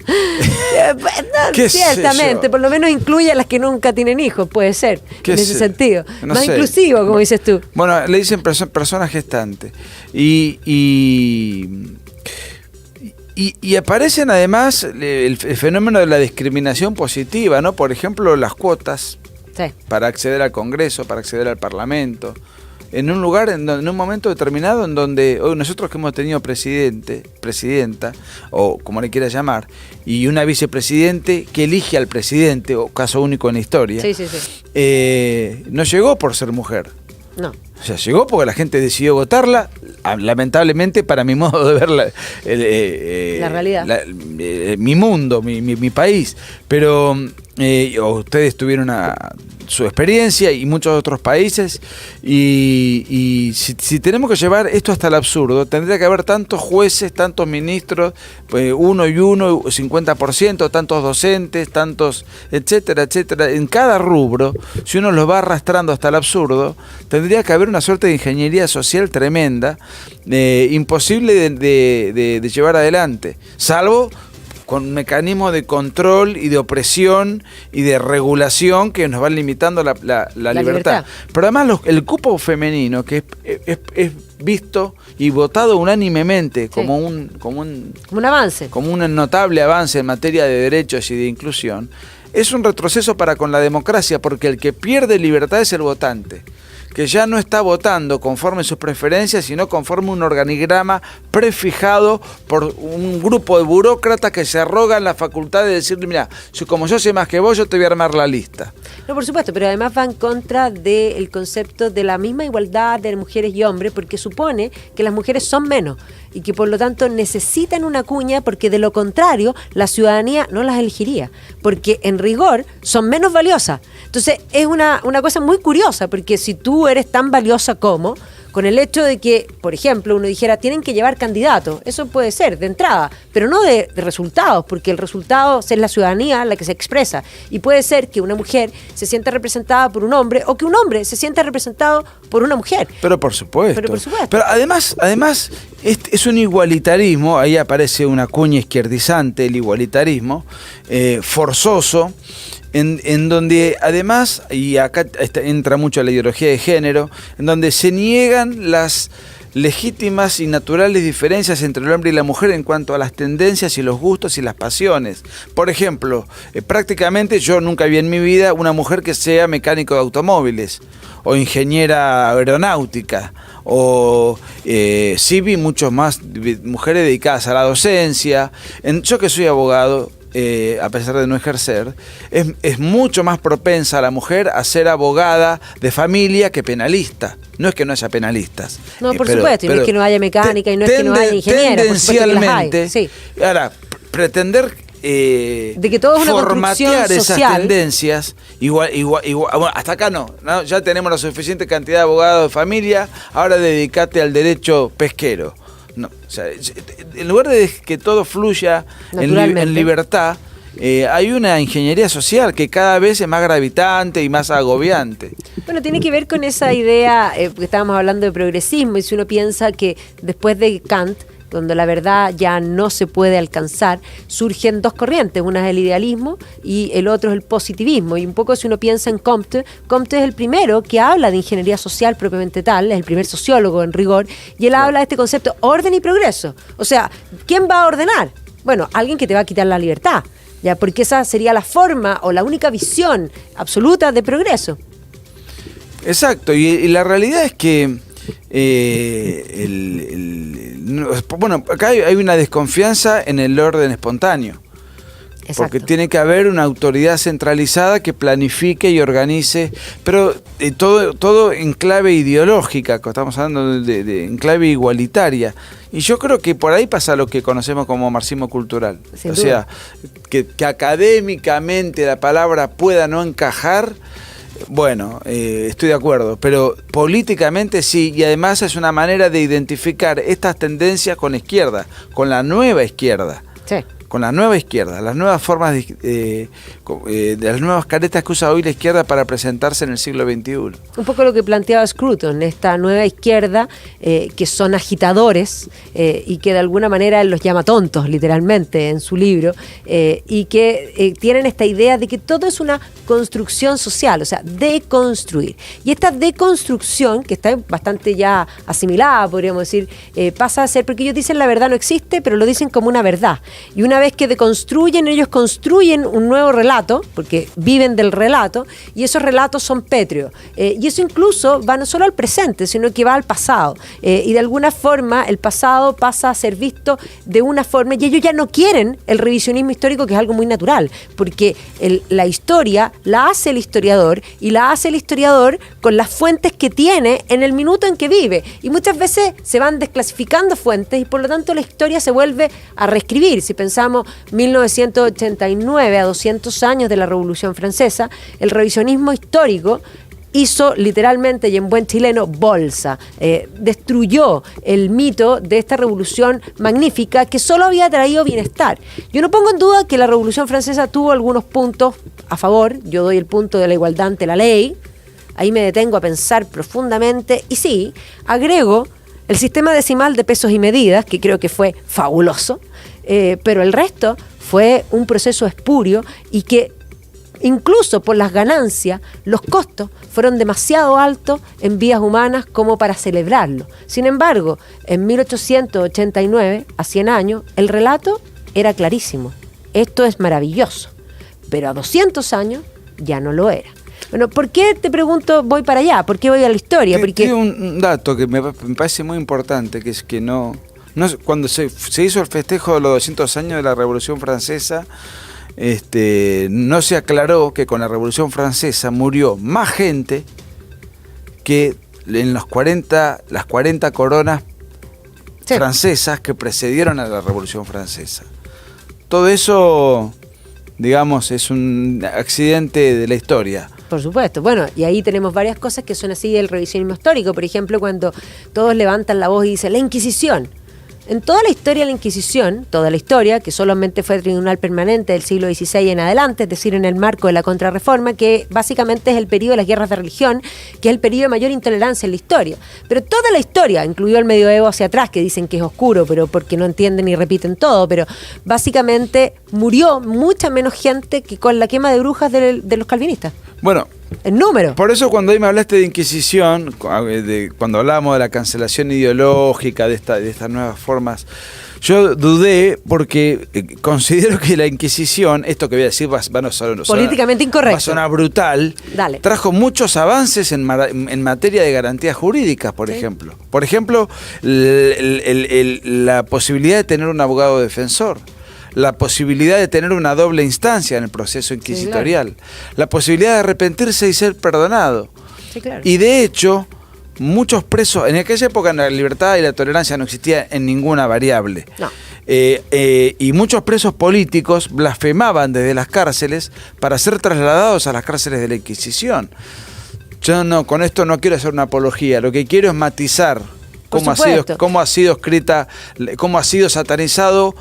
Ciertamente, por lo menos incluye a las que nunca tienen hijos, puede ser, en ese sentido. No más sé. Inclusivo, como dices tú. Bueno, le dicen persona gestante. Y aparecen además el fenómeno de la discriminación positiva, ¿no? Por ejemplo, las cuotas para acceder al Congreso, para acceder al Parlamento, en un lugar, en un momento determinado en donde hoy nosotros que hemos tenido presidenta, o como le quiera llamar, y una vicepresidente que elige al presidente, o caso único en la historia, no llegó por ser mujer. No. O sea, llegó porque la gente decidió votarla, lamentablemente para mi modo de ver la realidad. Mi mundo, mi país. Pero ustedes tuvieron su experiencia y muchos otros países. Y si tenemos que llevar esto hasta el absurdo, tendría que haber tantos jueces, tantos ministros, uno, 50%, tantos docentes, tantos, etcétera, etcétera. En cada rubro, si uno los va arrastrando hasta el absurdo, tendría que haber una suerte de ingeniería social tremenda, imposible de llevar adelante, salvo con mecanismos de control y de opresión y de regulación que nos van limitando la libertad. Pero además el cupo femenino, que es visto y votado unánimemente como un avance, como un notable avance en materia de derechos y de inclusión, es un retroceso para con la democracia, porque el que pierde libertad es el votante, que ya no está votando conforme sus preferencias, sino conforme un organigrama prefijado por un grupo de burócratas que se arrogan la facultad de decirle, mira, como yo sé más que vos, yo te voy a armar la lista. No, por supuesto, pero además va en contra del concepto de la misma igualdad de mujeres y hombres, porque supone que las mujeres son menos y que por lo tanto necesitan una cuña, porque de lo contrario la ciudadanía no las elegiría, porque en rigor son menos valiosas. Entonces es una cosa muy curiosa, porque si tú eres tan valiosa como, con el hecho de que, por ejemplo, uno dijera, tienen que llevar candidatos, eso puede ser de entrada, pero no de resultados, porque el resultado es la ciudadanía la que se expresa, y puede ser que una mujer se sienta representada por un hombre, o que un hombre se sienta representado por una mujer. Pero por supuesto. Pero además es un igualitarismo, ahí aparece una cuña izquierdizante, el igualitarismo, forzoso, en donde además, y acá entra mucho la ideología de género, en donde se niegan las legítimas y naturales diferencias entre el hombre y la mujer en cuanto a las tendencias y los gustos y las pasiones. Por ejemplo, prácticamente yo nunca vi en mi vida una mujer que sea mecánico de automóviles o ingeniera aeronáutica, o sí vi muchos más mujeres dedicadas a la docencia. Yo que soy abogado, a pesar de no ejercer, es mucho más propensa a la mujer a ser abogada de familia que penalista. No es que no haya penalistas. No, por supuesto, y no es que no haya mecánica, y no es que no haya ingeniera, tendencialmente, por supuesto que las hay. Sí. Ahora, pretender de que todo es una formatear esas social. Tendencias, igual, bueno, hasta acá no, ya tenemos la suficiente cantidad de abogados de familia, ahora dedicate al derecho pesquero. No, o sea, en lugar de que todo fluya en libertad, hay una ingeniería social que cada vez es más gravitante y más agobiante. Bueno, tiene que ver con esa idea, que estábamos hablando de progresismo, y si uno piensa que después de Kant, donde la verdad ya no se puede alcanzar, surgen dos corrientes, una es el idealismo y el otro es el positivismo, y un poco si uno piensa en Comte es el primero que habla de ingeniería social propiamente tal, es el primer sociólogo en rigor, y él habla de este concepto orden y progreso. O sea, ¿quién va a ordenar? Bueno, alguien que te va a quitar la libertad, ya, porque esa sería la forma o la única visión absoluta de progreso. Exacto, y la realidad es que bueno, acá hay una desconfianza en el orden espontáneo. Exacto. Porque tiene que haber una autoridad centralizada que planifique y organice, pero todo en clave ideológica, estamos hablando en clave igualitaria. Y yo creo que por ahí pasa lo que conocemos como marxismo cultural. Sin duda. Sea, que académicamente la palabra pueda no encajar. Bueno, estoy de acuerdo, pero políticamente sí, y además es una manera de identificar estas tendencias con la izquierda, con la nueva izquierda. Sí. Con la nueva izquierda, las nuevas formas de las nuevas caretas que usa hoy la izquierda para presentarse en el siglo XXI. Un poco lo que planteaba Scruton, esta nueva izquierda, que son agitadores y que de alguna manera él los llama tontos, literalmente, en su libro, y que tienen esta idea de que todo es una construcción social, o sea, deconstruir. Y esta deconstrucción, que está bastante ya asimilada, podríamos decir, pasa a ser, porque ellos dicen la verdad no existe, pero lo dicen como una verdad. Y una vez que deconstruyen, ellos construyen un nuevo relato, porque viven del relato, y esos relatos son pétreos. Y eso incluso va no solo al presente, sino que va al pasado. Y de alguna forma el pasado pasa a ser visto de una forma, y ellos ya no quieren el revisionismo histórico, que es algo muy natural, porque la historia la hace el historiador, y la hace el historiador con las fuentes que tiene en el minuto en que vive. Y muchas veces se van desclasificando fuentes, y por lo tanto la historia se vuelve a reescribir. Si pensamos 1989, a 200 años de la Revolución Francesa, el revisionismo histórico hizo literalmente, y en buen chileno, bolsa. Destruyó el mito de esta revolución magnífica que solo había traído bienestar. Yo no pongo en duda que la Revolución Francesa tuvo algunos puntos a favor. Yo doy el punto de la igualdad ante la ley. Ahí me detengo a pensar profundamente y sí, agrego el sistema decimal de pesos y medidas, que creo que fue fabuloso, pero el resto fue un proceso espurio y que incluso por las ganancias, los costos fueron demasiado altos en vidas humanas como para celebrarlo. Sin embargo, en 1889, a 100 años, el relato era clarísimo. Esto es maravilloso. Pero a 200 años ya no lo era. Bueno, ¿por qué te pregunto voy para allá? ¿Por qué voy a la historia? Porque tiene un dato que me parece muy importante, que es que cuando se hizo el festejo de los 200 años de la Revolución Francesa, no se aclaró que con la Revolución Francesa murió más gente que en las 40 coronas francesas que precedieron a la Revolución Francesa. Todo eso, digamos, es un accidente de la historia. por supuesto. Bueno, y ahí tenemos varias cosas que son así del revisionismo histórico. Por ejemplo, cuando todos levantan la voz y dicen la Inquisición. En toda la historia de la Inquisición, toda la historia, que solamente fue tribunal permanente del siglo XVI en adelante, es decir, en el marco de la Contrarreforma, que básicamente es el periodo de las guerras de religión, que es el periodo de mayor intolerancia en la historia. Pero toda la historia, incluido el medioevo hacia atrás, que dicen que es oscuro, pero porque no entienden y repiten todo, pero básicamente murió mucha menos gente que con la quema de brujas de los calvinistas. Bueno, en número. Por eso cuando ahí me hablaste de Inquisición, cuando hablábamos de la cancelación ideológica, de estas nuevas formas, yo dudé porque considero que la Inquisición, esto que voy a decir va a sonar políticamente incorrecto, va a sonar brutal. Dale. Trajo muchos avances en materia de garantías jurídicas, por ejemplo. Por ejemplo, la posibilidad de tener un abogado defensor. La posibilidad de tener una doble instancia en el proceso inquisitorial, sí, claro. La posibilidad de arrepentirse y ser perdonado. Sí, claro. Y de hecho, muchos presos, en aquella época la libertad y la tolerancia no existía en ninguna variable. No. Y muchos presos políticos blasfemaban desde las cárceles para ser trasladados a las cárceles de la Inquisición. Yo con esto no quiero hacer una apología, lo que quiero es matizar cómo ha sido escrita, cómo ha sido satanizado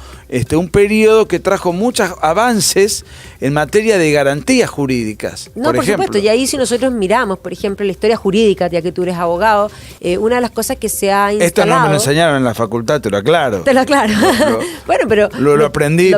un periodo que trajo muchos avances en materia de garantías jurídicas. No, por supuesto, y ahí si nosotros miramos, por ejemplo, la historia jurídica, ya que tú eres abogado, una de las cosas que se ha instalado... Esto no me lo enseñaron en la facultad, te lo aclaro. Te lo aclaro. Bueno, pero... Lo aprendí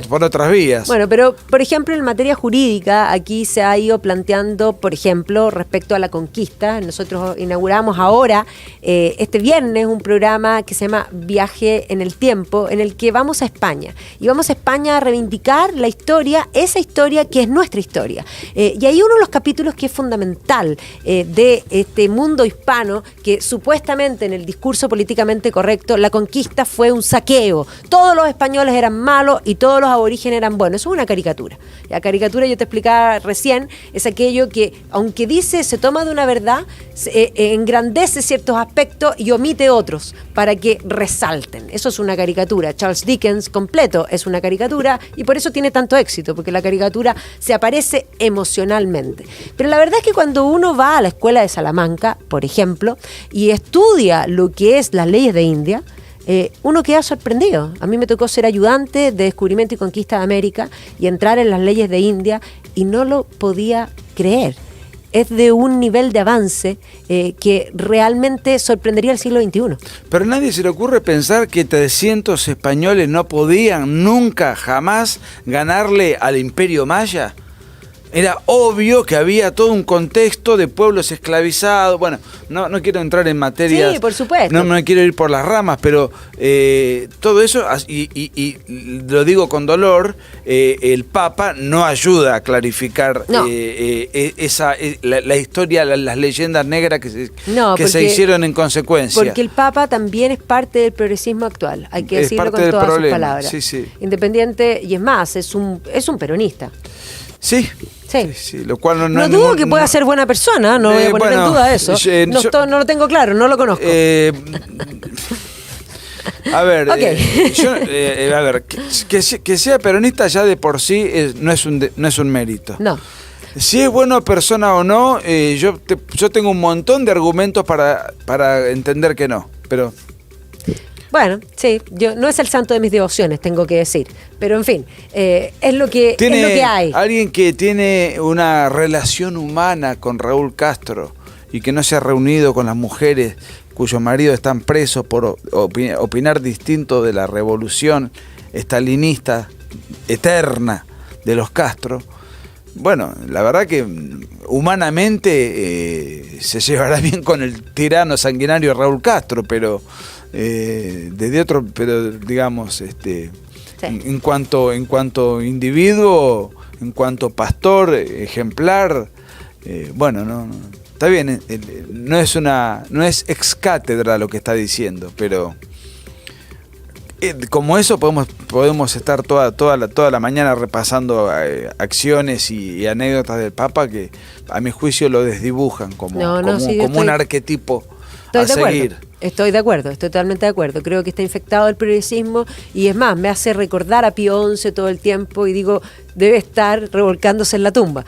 por otras vías. Bueno, pero, por ejemplo, en materia jurídica, aquí se ha ido planteando, por ejemplo, respecto a la conquista. Nosotros inauguramos ahora, este viernes, un programa que se llama Viaje en el Tiempo, en el que vamos a España. Y vamos a España a reivindicar la historia, esa historia que es nuestra historia. Y hay uno de los capítulos que es fundamental de este mundo hispano, que supuestamente en el discurso políticamente correcto, la conquista fue un saqueo. Todos los españoles eran malos y todos los aborígenes eran buenos. Eso es una caricatura. La caricatura, yo te explicaba recién, es aquello que, aunque dice, se toma de una verdad, engrandece ciertos aspectos y omite otros para que resalten. Eso es una caricatura. Charles Dickens completo es una caricatura y por eso tiene tanto éxito, porque la caricatura se aparece emocionalmente. Pero la verdad es que cuando uno va a la escuela de Salamanca, por ejemplo, y estudia lo que es las leyes de India, uno queda sorprendido. A mí me tocó ser ayudante de descubrimiento y conquista de América y entrar en las leyes de India y no lo podía creer. Es de un nivel de avance que realmente sorprendería el siglo XXI. Pero a nadie se le ocurre pensar que 300 españoles no podían nunca, jamás ganarle al Imperio Maya. Era obvio que había todo un contexto de pueblos esclavizados. Bueno, no quiero entrar en materias. Sí, por supuesto. No me quiero ir por las ramas, pero todo eso, y lo digo con dolor, el Papa no ayuda a clarificar la historia, las leyendas negras que se hicieron en consecuencia. Porque el Papa también es parte del progresismo actual, hay que decirlo con todas sus palabras. Sí, sí. Independiente, y es más, es un peronista. Sí. Lo cual no dudo que pueda ser buena persona, no voy a poner en duda eso. No lo tengo claro, no lo conozco. A ver, okay. Que sea peronista ya de por sí no es un mérito. No. Si es buena persona o no, yo tengo un montón de argumentos para entender que no, pero... Bueno, sí, no es el santo de mis devociones, tengo que decir. Pero en fin, es lo que hay. Alguien que tiene una relación humana con Raúl Castro y que no se ha reunido con las mujeres cuyos maridos están presos por opinar distinto de la revolución estalinista eterna de los Castro. Bueno, la verdad que humanamente se llevará bien con el tirano sanguinario Raúl Castro, pero desde otro, pero digamos, Sí. en cuanto individuo, en cuanto pastor ejemplar, bueno, no, está bien, no es ex cátedra lo que está diciendo, pero como eso podemos estar toda la mañana repasando acciones y anécdotas del Papa que a mi juicio lo desdibujan como un arquetipo a seguir. Estoy de acuerdo, estoy totalmente de acuerdo. Creo que está infectado el progresismo y es más, me hace recordar a Pío XI todo el tiempo y digo, debe estar revolcándose en la tumba.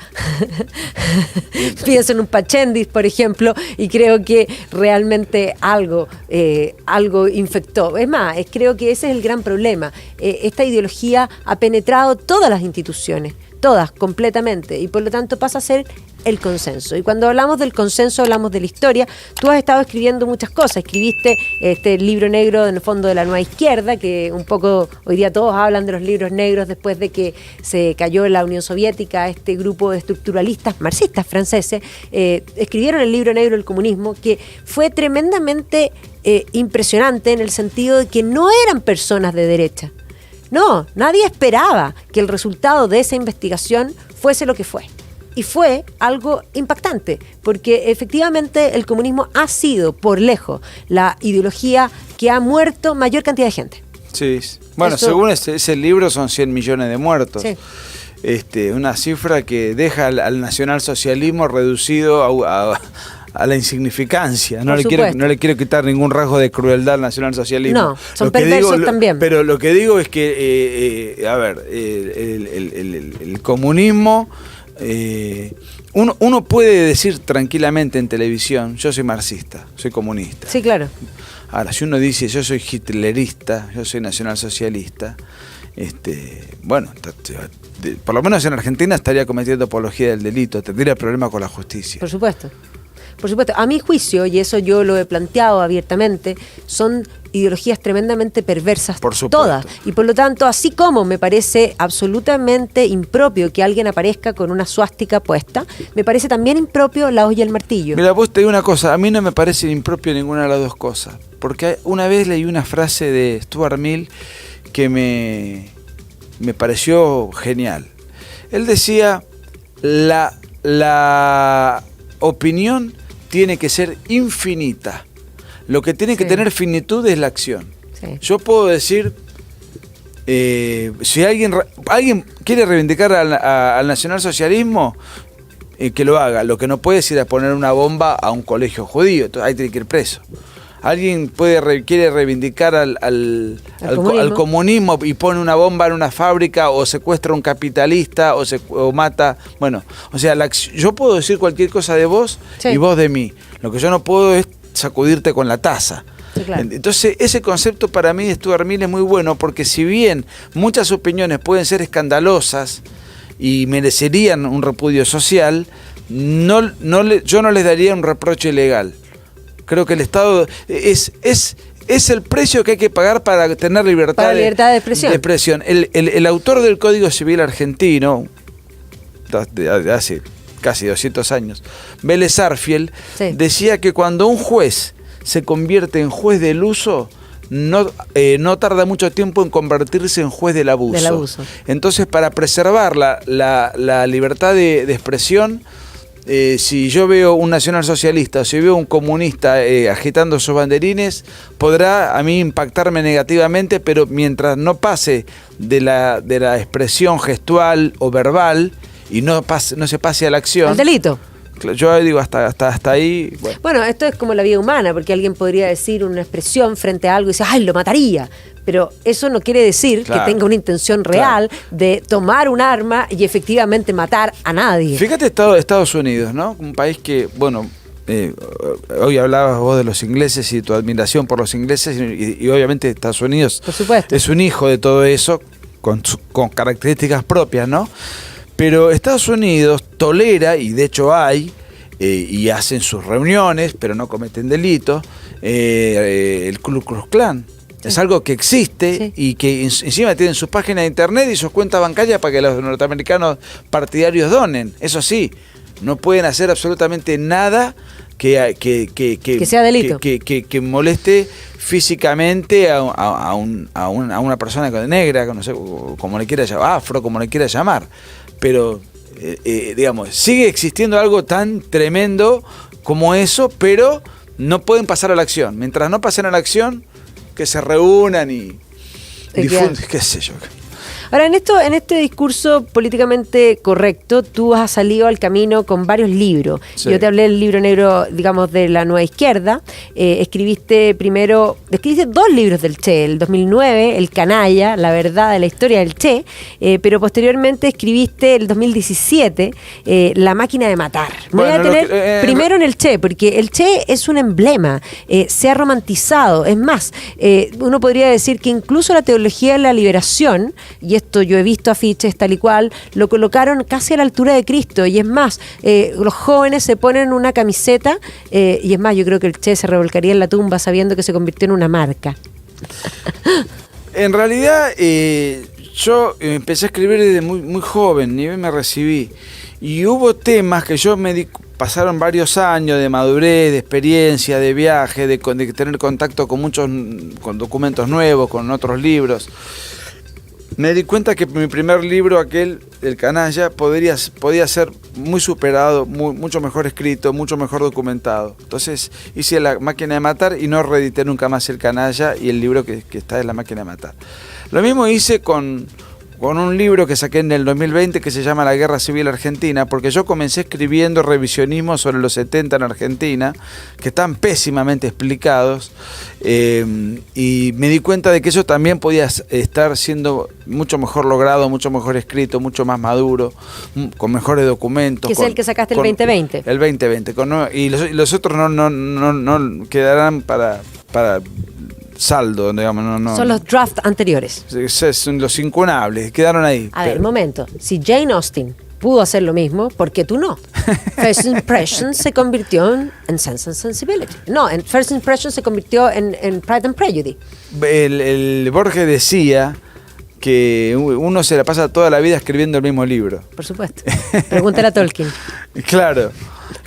Pienso en un Pachendis, por ejemplo, y creo que realmente algo infectó. Es más, creo que ese es el gran problema. Esta ideología ha penetrado todas las instituciones, todas, completamente, y por lo tanto pasa a ser el consenso. Y cuando hablamos del consenso, hablamos de la historia. Tú has estado escribiendo muchas cosas. Escribiste este libro negro en el fondo de la nueva izquierda, que un poco hoy día todos hablan de los libros negros después de que se cayó la Unión Soviética, este grupo de estructuralistas marxistas franceses, escribieron el libro negro del comunismo, que fue tremendamente impresionante en el sentido de que no eran personas de derecha. No, nadie esperaba que el resultado de esa investigación fuese lo que fue. Y fue algo impactante, porque efectivamente el comunismo ha sido, por lejos, la ideología que ha muerto mayor cantidad de gente. Sí, bueno, según ese libro son 100 millones de muertos. Sí. Una cifra que deja al nacionalsocialismo reducido a la insignificancia. No le quiero quitar ningún rasgo de crueldad al nacionalsocialismo. No, son perversos también. Pero lo que digo es que, el comunismo... uno puede decir tranquilamente en televisión, yo soy marxista, soy comunista. Sí, claro. Ahora, si uno dice yo soy hitlerista, yo soy nacionalsocialista, bueno, por lo menos en Argentina estaría cometiendo apología del delito, tendría problemas con la justicia. Por supuesto. Por supuesto, a mi juicio, y eso yo lo he planteado abiertamente, son ideologías tremendamente perversas, por supuesto, todas. Y por lo tanto, así como me parece absolutamente impropio que alguien aparezca con una suástica puesta, me parece también impropio la hoz y el martillo. Mira, vos te digo una cosa, a mí no me parece impropio ninguna de las dos cosas, porque una vez leí una frase de Stuart Mill que me pareció genial. Él decía, la opinión tiene que ser infinita. Lo que tiene que tener finitud es la acción. Sí. Yo puedo decir, si alguien quiere reivindicar al nacionalsocialismo, que lo haga. Lo que no puede es ir a poner una bomba a un colegio judío. Entonces, ahí tiene que ir preso. Alguien quiere reivindicar al comunismo y pone una bomba en una fábrica o secuestra a un capitalista o mata. Bueno, o sea, yo puedo decir cualquier cosa de vos y vos de mí. Lo que yo no puedo es sacudirte con la taza. Sí, claro. Entonces, ese concepto para mí de Stuart Mill es muy bueno porque si bien muchas opiniones pueden ser escandalosas y merecerían un repudio social, yo no les daría un reproche legal. Creo que el Estado es el precio que hay que pagar para tener libertad de expresión. El autor del Código Civil argentino, de hace casi 200 años, Vélez Sarsfield, decía que cuando un juez se convierte en juez del uso, no tarda mucho tiempo en convertirse en juez del abuso. Entonces, para preservar la libertad de expresión, si yo veo un nacionalsocialista o si veo un comunista agitando sus banderines, podrá a mí impactarme negativamente, pero mientras no pase de la expresión gestual o verbal y no se pase a la acción... El delito. Yo digo hasta ahí... Bueno, esto es como la vida humana, porque alguien podría decir una expresión frente a algo y decir, ¡ay, lo mataría! Pero eso no quiere decir que tenga una intención real de tomar un arma y efectivamente matar a nadie. Fíjate Estados Unidos, ¿no? Un país que, bueno, hoy hablabas vos de los ingleses y tu admiración por los ingleses y obviamente Estados Unidos, por supuesto, es un hijo de todo eso con características propias, ¿no? Pero Estados Unidos tolera, y de hecho hay, y hacen sus reuniones, pero no cometen delitos, el Ku Klux Klan. Es algo que existe y que encima tienen sus páginas de internet y sus cuentas bancarias para que los norteamericanos partidarios donen. Eso sí, no pueden hacer absolutamente nada que sea delito. Que moleste físicamente a una persona negra, no sé, como le quiera llamar, afro, como le quiera llamar. Pero, digamos, sigue existiendo algo tan tremendo como eso, pero no pueden pasar a la acción. Mientras no pasen a la acción, que se reúnan y difunden, qué sé yo. Ahora, en este discurso políticamente correcto, tú has salido al camino con varios libros. Sí. Yo te hablé del libro negro, digamos, de la Nueva Izquierda. Escribiste dos libros del Che, el 2009, El Canalla, La Verdad de la Historia del Che, pero posteriormente escribiste el 2017, La Máquina de Matar. Me voy a tener primero en el Che, porque el Che es un emblema, se ha romantizado. Es más, uno podría decir que incluso la teología de la liberación, y esto yo he visto afiches tal y cual, lo colocaron casi a la altura de Cristo, y es más, los jóvenes se ponen una camiseta, y es más, yo creo que el Che se revolcaría en la tumba sabiendo que se convirtió en una marca. En realidad, yo empecé a escribir desde muy joven, ni bien me recibí, y hubo temas que pasaron varios años de madurez, de experiencia, de viaje, de tener contacto con con documentos nuevos, con otros libros. Me di cuenta que mi primer libro, El Canalla, podía ser muy superado, mucho mejor escrito, mucho mejor documentado. Entonces hice La Máquina de Matar y no reedité nunca más El Canalla y el libro que está en La Máquina de Matar. Lo mismo hice con un libro que saqué en el 2020 que se llama La Guerra Civil Argentina, porque yo comencé escribiendo revisionismo sobre los 70 en Argentina, que están pésimamente explicados, y me di cuenta de que eso también podía estar siendo mucho mejor logrado, mucho mejor escrito, mucho más maduro, con mejores documentos. ¿Qué es el que sacaste el 2020? El 2020, y los otros no quedarán para saldo, digamos, no. Son los drafts anteriores. Son los incunables, quedaron ahí. A ver, un momento. Si Jane Austen pudo hacer lo mismo, ¿por qué tú no? First Impression se convirtió en Sense and Sensibility. No, en First Impression se convirtió en Pride and Prejudice. El Borges decía que uno se la pasa toda la vida escribiendo el mismo libro. Por supuesto. Pregúntale a Tolkien. Claro.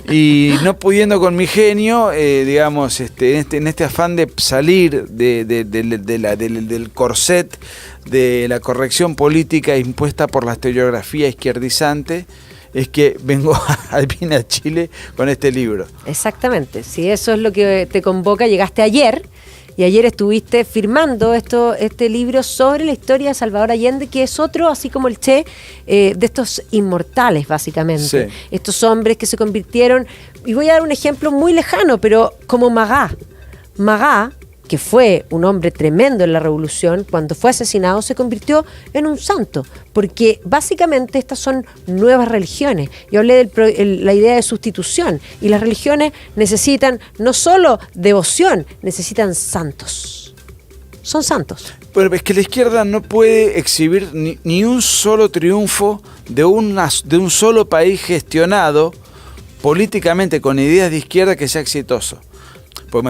Y no pudiendo con mi genio, digamos, en este afán de salir del corset de la corrección política impuesta por la historiografía izquierdizante, es que vine a Chile con este libro. Exactamente, si eso es lo que te convoca, llegaste ayer. Y ayer estuviste firmando este libro sobre la historia de Salvador Allende, que es otro, así como el Che, de estos inmortales, básicamente. Sí. Estos hombres que se convirtieron, y voy a dar un ejemplo muy lejano, pero como Magá. Magá, que fue un hombre tremendo en la revolución, cuando fue asesinado se convirtió en un santo, porque básicamente estas son nuevas religiones. Yo hablé de la idea de sustitución, y las religiones necesitan no solo devoción, necesitan santos. Son santos. Pero es que la izquierda no puede exhibir ni un solo triunfo de un solo país gestionado políticamente con ideas de izquierda que sea exitoso. Pues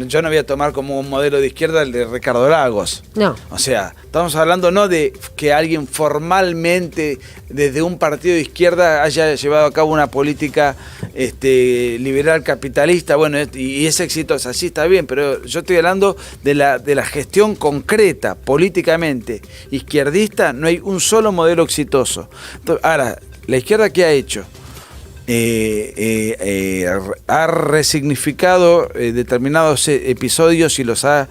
yo no voy a tomar como un modelo de izquierda el de Ricardo Lagos. No. O sea, estamos hablando no de que alguien formalmente desde un partido de izquierda haya llevado a cabo una política liberal capitalista, bueno, y es exitosa, sí, está bien, pero yo estoy hablando de la gestión concreta, políticamente izquierdista. No hay un solo modelo exitoso. Entonces, ahora, ¿la izquierda qué ha hecho? Ha resignificado determinados episodios y los ha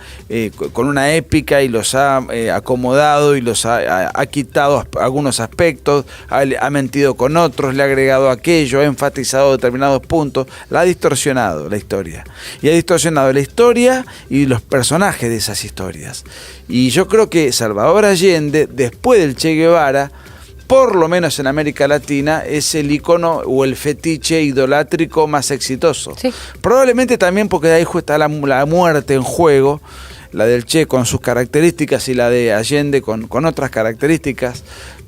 con una épica, y los ha acomodado y los ha quitado algunos aspectos, ha mentido con otros, le ha agregado aquello, ha enfatizado determinados puntos, la ha distorsionado la historia, y ha distorsionado la historia y los personajes de esas historias. Y yo creo que Salvador Allende, después del Che Guevara, por lo menos en América Latina, es el icono o el fetiche idolátrico más exitoso. Sí. Probablemente también porque ahí está la muerte en juego. la del Che con sus características y la de Allende con otras características,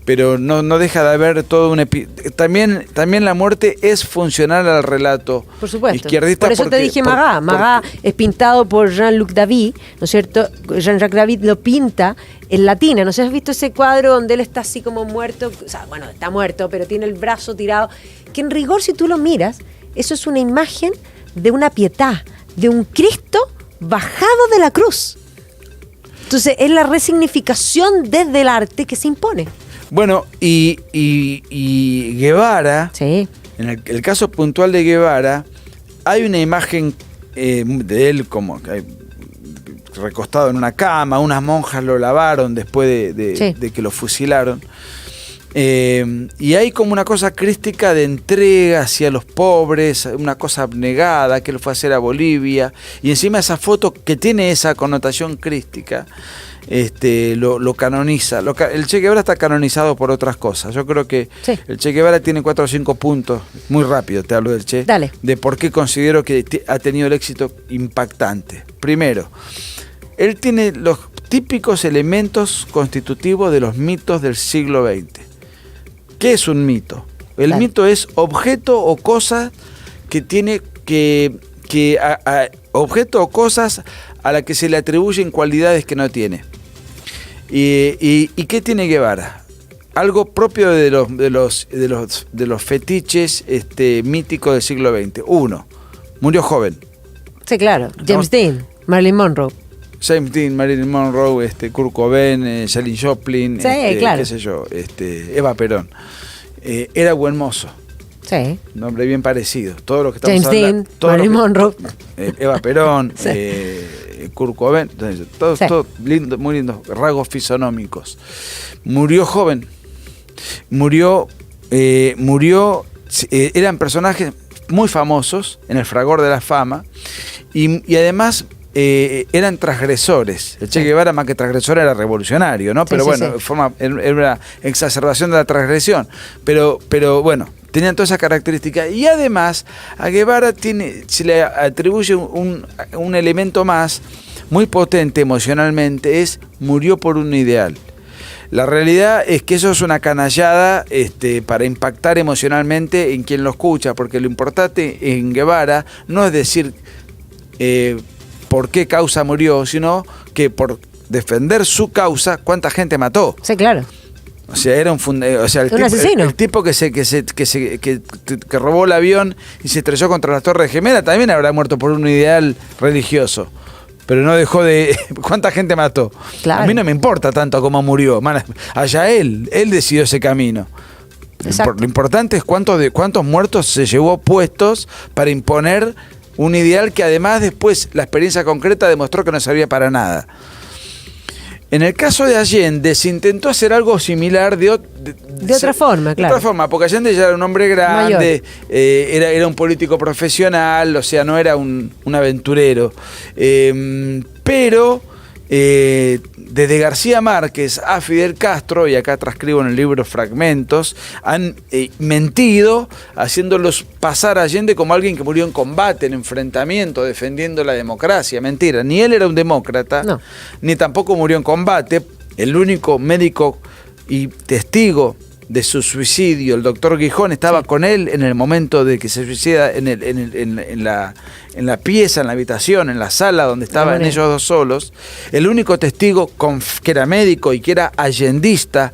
pero no deja de haber todo un también la muerte es funcional al relato, por supuesto, izquierdista. Por eso te dije Magat es pintado por Jean-Luc David, ¿no es cierto? Jean-Jacques David lo pinta en latina. No sé si has visto ese cuadro donde él está así como muerto, o sea, bueno, está muerto, pero tiene el brazo tirado, que en rigor, si tú lo miras, eso es una imagen de una pietà, de un Cristo bajado de la cruz. Entonces es la resignificación desde el arte que se impone. Bueno, y Guevara, sí. En el caso puntual de Guevara, hay una imagen de él como recostado en una cama, unas monjas lo lavaron después de que lo fusilaron. Y hay como una cosa crística de entrega hacia los pobres, una cosa abnegada que él fue a hacer a Bolivia, y encima esa foto que tiene esa connotación crística, lo canoniza. El Che Guevara está canonizado por otras cosas. Yo creo que el Che Guevara tiene 4 o 5 puntos, muy rápido te hablo del Che, Dale. de por qué considero que ha tenido el éxito impactante. Primero, él tiene los típicos elementos constitutivos de los mitos del siglo XX. ¿Qué es un mito? El mito es objeto o cosa que tiene objeto o cosas a la que se le atribuyen cualidades que no tiene. ¿Y qué tiene Guevara? Algo propio de los fetiches míticos del siglo XX. Uno, murió joven. Sí, claro. James Dean, Marilyn Monroe. James Dean, Marilyn Monroe, Kurt Cobain, Charlie Joplin, claro. qué sé yo, Eva Perón. Era buen mozo. Sí. Un hombre bien parecido. Todo lo que estamos James hablando. Dean, Marilyn Monroe. Eva Perón, sí. Kurt Cobain, todo lindo, muy lindos rasgos fisonómicos. Murió joven. Eran personajes muy famosos en el fragor de la fama y además eran transgresores. El Che Guevara, más que transgresor, era revolucionario, ¿no? Pero era una exacerbación de la transgresión. Pero bueno, tenían todas esas características. Y además, a Guevara se le atribuye un elemento más muy potente emocionalmente, murió por un ideal. La realidad es que eso es una canallada para impactar emocionalmente en quien lo escucha, porque lo importante en Guevara no es decir por qué causa murió, sino que por defender su causa, cuánta gente mató. Sí, claro. O sea, era el tipo que robó el avión y se estrelló contra las Torres Gemelas, también habrá muerto por un ideal religioso. Pero no dejó de... ¿Cuánta gente mató? Claro. A mí no me importa tanto cómo murió. Allá él decidió ese camino. Lo importante es cuántos muertos se llevó puestos para imponer un ideal que además después la experiencia concreta demostró que no servía para nada. En el caso de Allende se intentó hacer algo similar de otra forma, claro. De otra forma, porque Allende ya era un hombre grande, era un político profesional, o sea, no era un aventurero. Pero desde García Márquez a Fidel Castro, y acá transcribo en el libro fragmentos, han mentido, haciéndolos pasar a Allende como alguien que murió en combate, en enfrentamiento, defendiendo la democracia. Mentira, ni él era un demócrata, no, ni tampoco murió en combate. El único médico y testigo de su suicidio, el doctor Gijón, estaba con él en el momento de que se suicida en la pieza, en la habitación, en la sala donde estaban ellos dos solos. El único testigo que era médico y que era allendista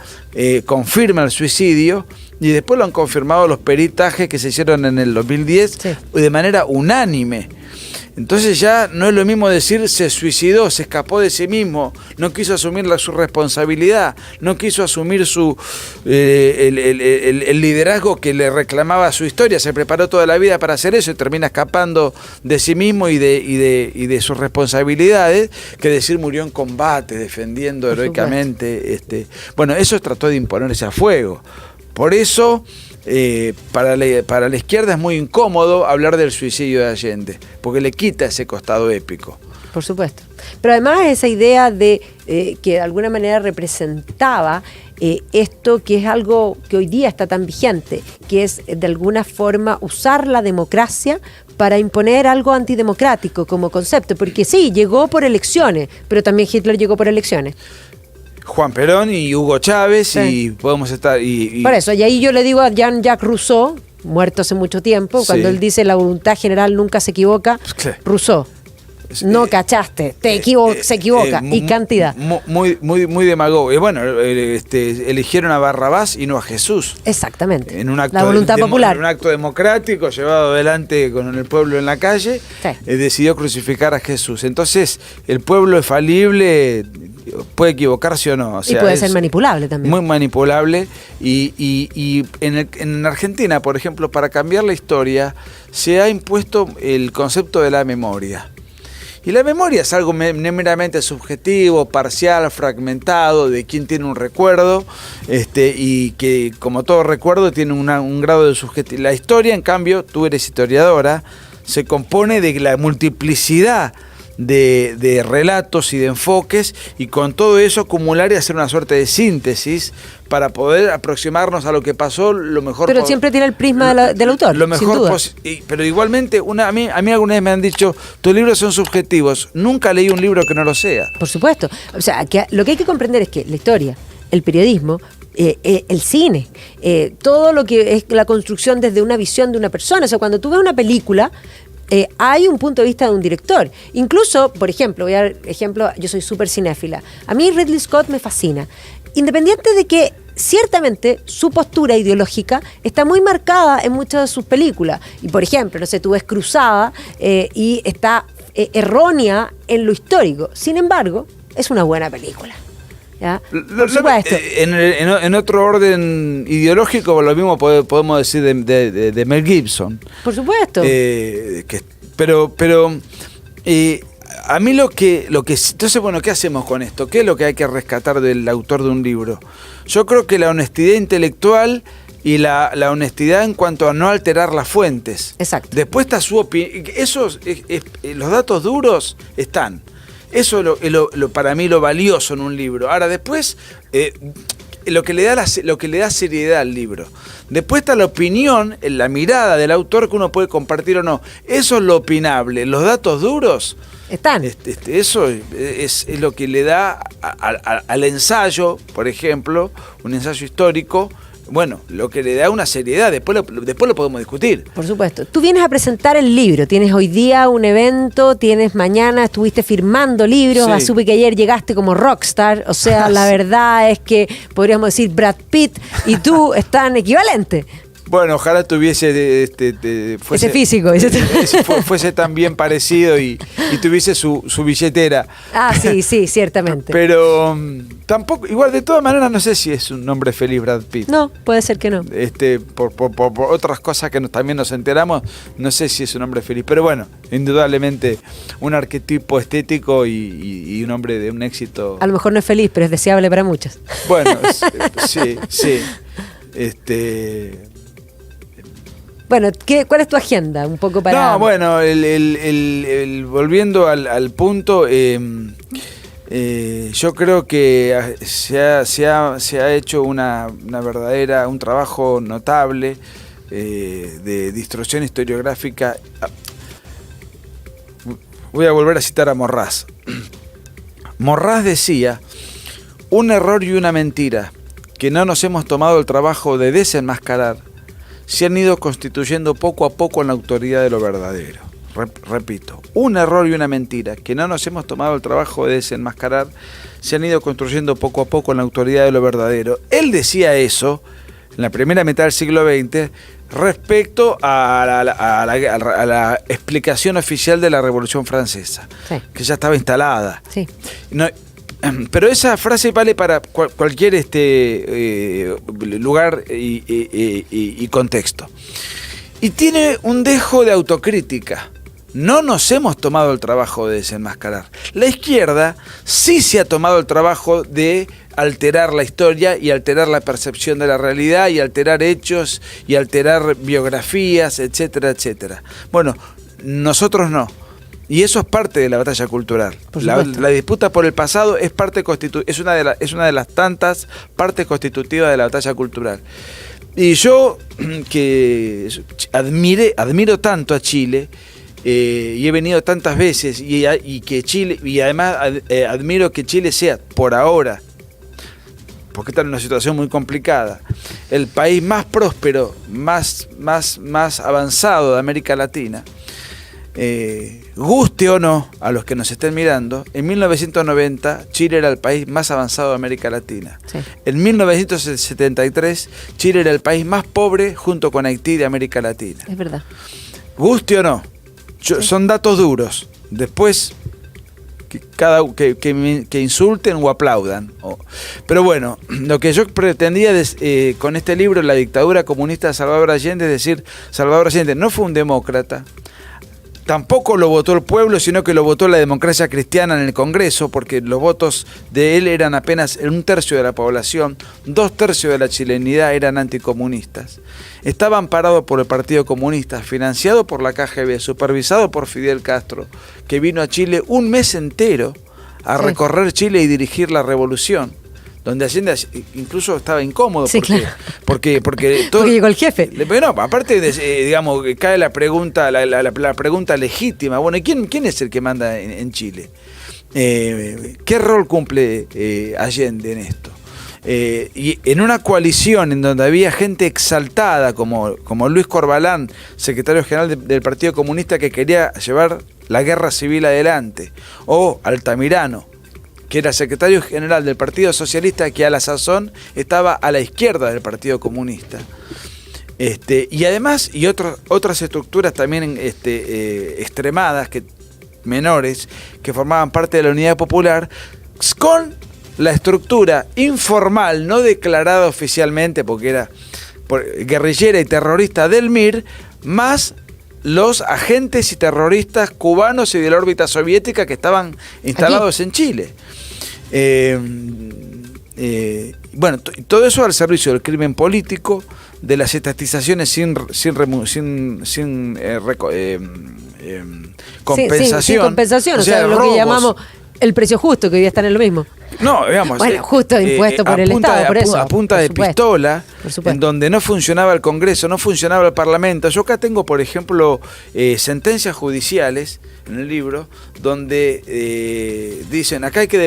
confirma el suicidio, y después lo han confirmado los peritajes que se hicieron en el 2010 de manera unánime. Entonces ya no es lo mismo decir se suicidó, se escapó de sí mismo, no quiso asumir su responsabilidad, no quiso asumir el liderazgo que le reclamaba su historia, se preparó toda la vida para hacer eso y termina escapando de sí mismo y de sus responsabilidades, que decir murió en combate, defendiendo heroicamente. Bueno, eso trató de imponerse a fuego. Por eso... para la izquierda es muy incómodo hablar del suicidio de Allende, porque le quita ese costado épico. Por supuesto. Pero además esa idea de que de alguna manera representaba esto que es algo que hoy día está tan vigente, que es de alguna forma usar la democracia para imponer algo antidemocrático como concepto, porque sí, llegó por elecciones, pero también Hitler llegó por elecciones. Juan Perón y Hugo Chávez, Sí. y podemos estar... Por eso, y ahí yo le digo a Jean-Jacques Rousseau, muerto hace mucho tiempo, cuando Sí. él dice la voluntad general nunca se equivoca, Claro. Rousseau, no cachaste, se equivoca, y cantidad. Muy demagogo. Y bueno, eligieron a Barrabás y no a Jesús. Exactamente. En un acto la voluntad popular. En un acto democrático llevado adelante con el pueblo en la calle, Sí. decidió crucificar a Jesús. Entonces, el pueblo es falible, puede equivocarse o no. O sea, y puede ser manipulable también. Muy manipulable. Y en Argentina, por ejemplo, para cambiar la historia, se ha impuesto el concepto de la memoria. Y la memoria es algo meramente subjetivo, parcial, fragmentado, de quien tiene un recuerdo, y que, como todo recuerdo, tiene un grado de subjetividad. La historia, en cambio, tú eres historiadora, se compone de la multiplicidad de relatos y de enfoques, y con todo eso acumular y hacer una suerte de síntesis para poder aproximarnos a lo que pasó lo mejor. Pero siempre tiene el prisma del autor, lo mejor sin duda. Pero igualmente, a mí alguna vez me han dicho, tus libros son subjetivos. Nunca leí un libro que no lo sea. Por supuesto. O sea, que lo que hay que comprender es que la historia, el periodismo, el cine, todo lo que es la construcción desde una visión de una persona. O sea, cuando tú ves una película, hay un punto de vista de un director. Incluso, por ejemplo, voy a dar ejemplo, yo soy súper cinéfila. A mí Ridley Scott me fascina. Independiente de que ciertamente su postura ideológica está muy marcada en muchas de sus películas. Y por ejemplo, no sé, tú ves Cruzada y está errónea en lo histórico. Sin embargo, es una buena película. ¿Ya? Por supuesto. En otro orden ideológico, lo mismo podemos decir de Mel Gibson. Por supuesto. Pero a mí lo que... Entonces, bueno, ¿qué hacemos con esto? ¿Qué es lo que hay que rescatar del autor de un libro? Yo creo que la honestidad intelectual y la honestidad en cuanto a no alterar las fuentes. Exacto. Después está su opinión. Los datos duros están. Eso es para mí lo valioso en un libro. Ahora, después, lo que le da seriedad al libro. Después está la opinión, la mirada del autor que uno puede compartir o no. Eso es lo opinable. Los datos duros Están. Eso es lo que le da al ensayo, por ejemplo, un ensayo histórico, bueno, lo que le da una seriedad. Después lo podemos discutir. Por supuesto. Tú vienes a presentar el libro. Tienes hoy día un evento, tienes mañana, estuviste firmando libros. Sí. Supe que ayer llegaste como rockstar. O sea, la verdad es que podríamos decir Brad Pitt y tú están equivalentes. Bueno, ojalá tuviese ese físico. Fuese tan bien parecido y tuviese su billetera. Ah, sí, ciertamente. Pero tampoco, igual de todas maneras, no sé si es un hombre feliz Brad Pitt. No, puede ser que no. Por otras cosas que también nos enteramos, no sé si es un hombre feliz. Pero bueno, indudablemente un arquetipo estético y un hombre de un éxito. A lo mejor no es feliz, pero es deseable para muchas. Bueno, sí. Bueno, ¿cuál es tu agenda? Un poco para... No, bueno, volviendo al punto, yo creo que se ha hecho un trabajo notable de distorsión historiográfica. Voy a volver a citar a Morraz. Morraz decía, un error y una mentira que no nos hemos tomado el trabajo de desenmascarar se han ido constituyendo poco a poco en la autoridad de lo verdadero. Repito, un error y una mentira que no nos hemos tomado el trabajo de desenmascarar se han ido construyendo poco a poco en la autoridad de lo verdadero. Él decía eso en la primera mitad del siglo XX respecto a la explicación oficial de la Revolución Francesa, sí, que ya estaba instalada. Sí. No, pero esa frase vale para cualquier lugar y contexto. Y tiene un dejo de autocrítica. No nos hemos tomado el trabajo de desenmascarar. La izquierda sí se ha tomado el trabajo de alterar la historia y alterar la percepción de la realidad y alterar hechos y alterar biografías, etcétera, etcétera. Bueno, nosotros no. Y eso es parte de la batalla cultural. La disputa por el pasado es es una de las tantas partes constitutivas de la batalla cultural. Y yo que admiro tanto a Chile, y he venido tantas veces, y que Chile, y además admiro que Chile sea, por ahora, porque está en una situación muy complicada, el país más próspero, más avanzado de América Latina. Guste o no a los que nos estén mirando, en 1990 Chile era el país más avanzado de América Latina. Sí. En 1973 Chile era el país más pobre junto con Haití de América Latina. Es verdad. Guste o no, sí. Son datos duros. Después que insulten o aplaudan. Pero bueno, lo que yo pretendía con este libro, La dictadura comunista de Salvador Allende, es decir, Salvador Allende no fue un demócrata. Tampoco lo votó el pueblo, sino que lo votó la democracia cristiana en el Congreso, porque los votos de él eran apenas 1/3 de la población, 2/3 de la chilenidad eran anticomunistas. Estaba amparado por el Partido Comunista, financiado por la KGB, supervisado por Fidel Castro, que vino a Chile un mes entero a recorrer Chile y dirigir la revolución. Donde Allende incluso estaba incómodo, sí, porque llegó el jefe. Pero no, aparte, digamos, cae la pregunta, la pregunta legítima. Bueno, ¿y quién es el que manda en Chile? ¿Qué rol cumple Allende en esto? Y en una coalición en donde había gente exaltada como Luis Corbalán, secretario general del Partido Comunista, que quería llevar la guerra civil adelante, o Altamirano, que era secretario general del Partido Socialista, que a la sazón estaba a la izquierda del Partido Comunista. Y además, otras estructuras también extremadas, menores, que formaban parte de la Unidad Popular, con la estructura informal, no declarada oficialmente, porque era guerrillera y terrorista del MIR, más los agentes y terroristas cubanos y de la órbita soviética que estaban instalados en Chile. Bueno, todo eso al servicio del crimen político, de las estatizaciones sin compensación. Sin compensación, o sea, lo que llamamos el precio justo, que hoy día están en lo mismo. No, digamos, bueno, justo impuesto por el Estado, por eso. A punta de pistola, en donde no funcionaba el Congreso, no funcionaba el Parlamento. Yo acá tengo, por ejemplo, sentencias judiciales en el libro, donde dicen, acá hay que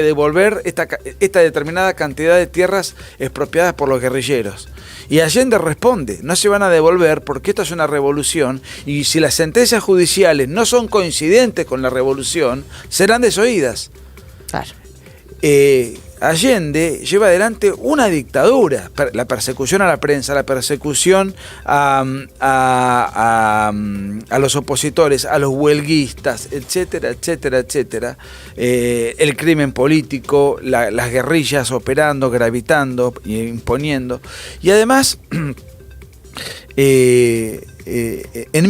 devolver esta determinada cantidad de tierras expropiadas por los guerrilleros. Y Allende responde, no se van a devolver porque esto es una revolución, y si las sentencias judiciales no son coincidentes con la revolución, serán desoídas. Claro. Allende lleva adelante una dictadura, la persecución a la prensa, la persecución a los opositores, a los huelguistas, etcétera, etcétera, etcétera. El crimen político, las guerrillas operando, gravitando, imponiendo. Y además, en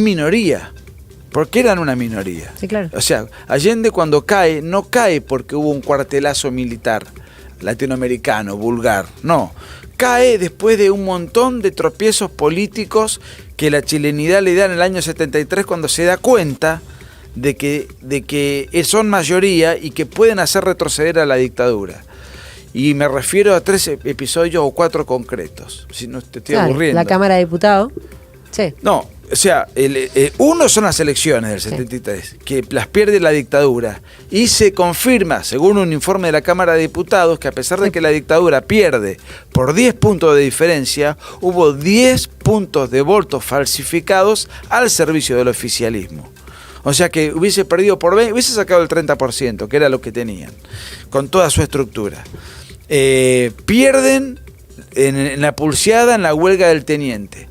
minoría. Porque eran una minoría. Sí, claro. O sea, Allende cuando cae, no cae porque hubo un cuartelazo militar latinoamericano, vulgar. No. Cae después de un montón de tropiezos políticos que la chilenidad le da en el año 73, cuando se da cuenta de que son mayoría y que pueden hacer retroceder a la dictadura. Y me refiero a 3 episodios o 4 concretos. Si no te estoy aburriendo. La Cámara de Diputados. Sí. No. O sea, uno son las elecciones del 73, que las pierde la dictadura, y se confirma, según un informe de la Cámara de Diputados, que a pesar de que la dictadura pierde por 10 puntos de diferencia, hubo 10 puntos de votos falsificados al servicio del oficialismo. O sea que hubiese perdido por 20, hubiese sacado el 30%, que era lo que tenían, con toda su estructura. Pierden en la pulseada, en la huelga del teniente.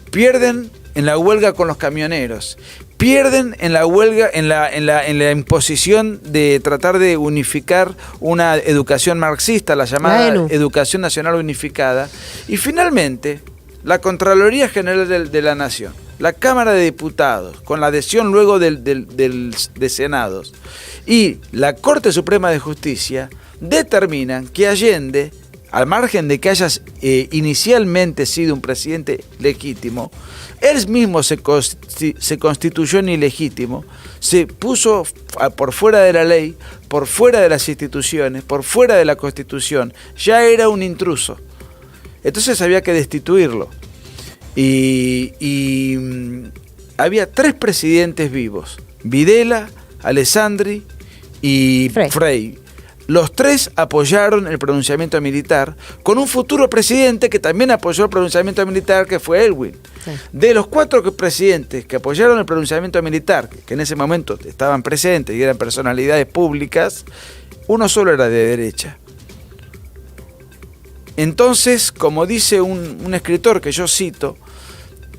Pierden en la huelga con los camioneros, pierden en la huelga, en la imposición de tratar de unificar una educación marxista, la llamada Educación Nacional Unificada, y finalmente la Contraloría General de la Nación, la Cámara de Diputados, con la adhesión luego de Senados, y la Corte Suprema de Justicia determinan que Allende al margen de que haya inicialmente sido un presidente legítimo, él mismo se constituyó en ilegítimo, se puso por fuera de la ley, por fuera de las instituciones, por fuera de la Constitución, ya era un intruso. Entonces había que destituirlo. Y había 3 presidentes vivos: Videla, Alessandri y Frei. Los 3 apoyaron el pronunciamiento militar, con un futuro presidente que también apoyó el pronunciamiento militar, que fue Elwin. Sí. De los 4 presidentes que apoyaron el pronunciamiento militar, que en ese momento estaban presentes y eran personalidades públicas, uno solo era de derecha. Entonces, como dice un escritor que yo cito,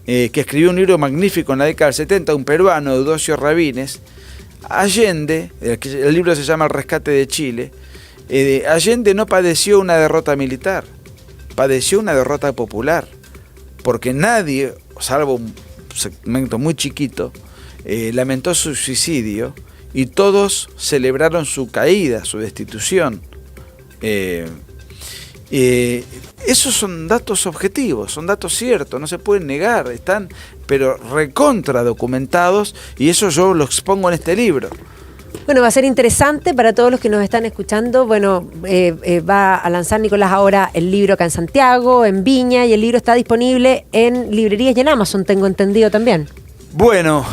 que escribió un libro magnífico en la década del 70, un peruano, Eudoxio Rabines, Allende, el libro se llama El rescate de Chile, Allende no padeció una derrota militar, padeció una derrota popular, porque nadie, salvo un segmento muy chiquito, lamentó su suicidio y todos celebraron su caída, su destitución. Esos son datos objetivos, son datos ciertos, no se pueden negar, están pero recontra documentados, y eso yo lo expongo en este libro. Bueno, va a ser interesante para todos los que nos están escuchando. Bueno, va a lanzar Nicolás ahora el libro acá en Santiago, en Viña, y el libro está disponible en librerías y en Amazon, tengo entendido también. Bueno,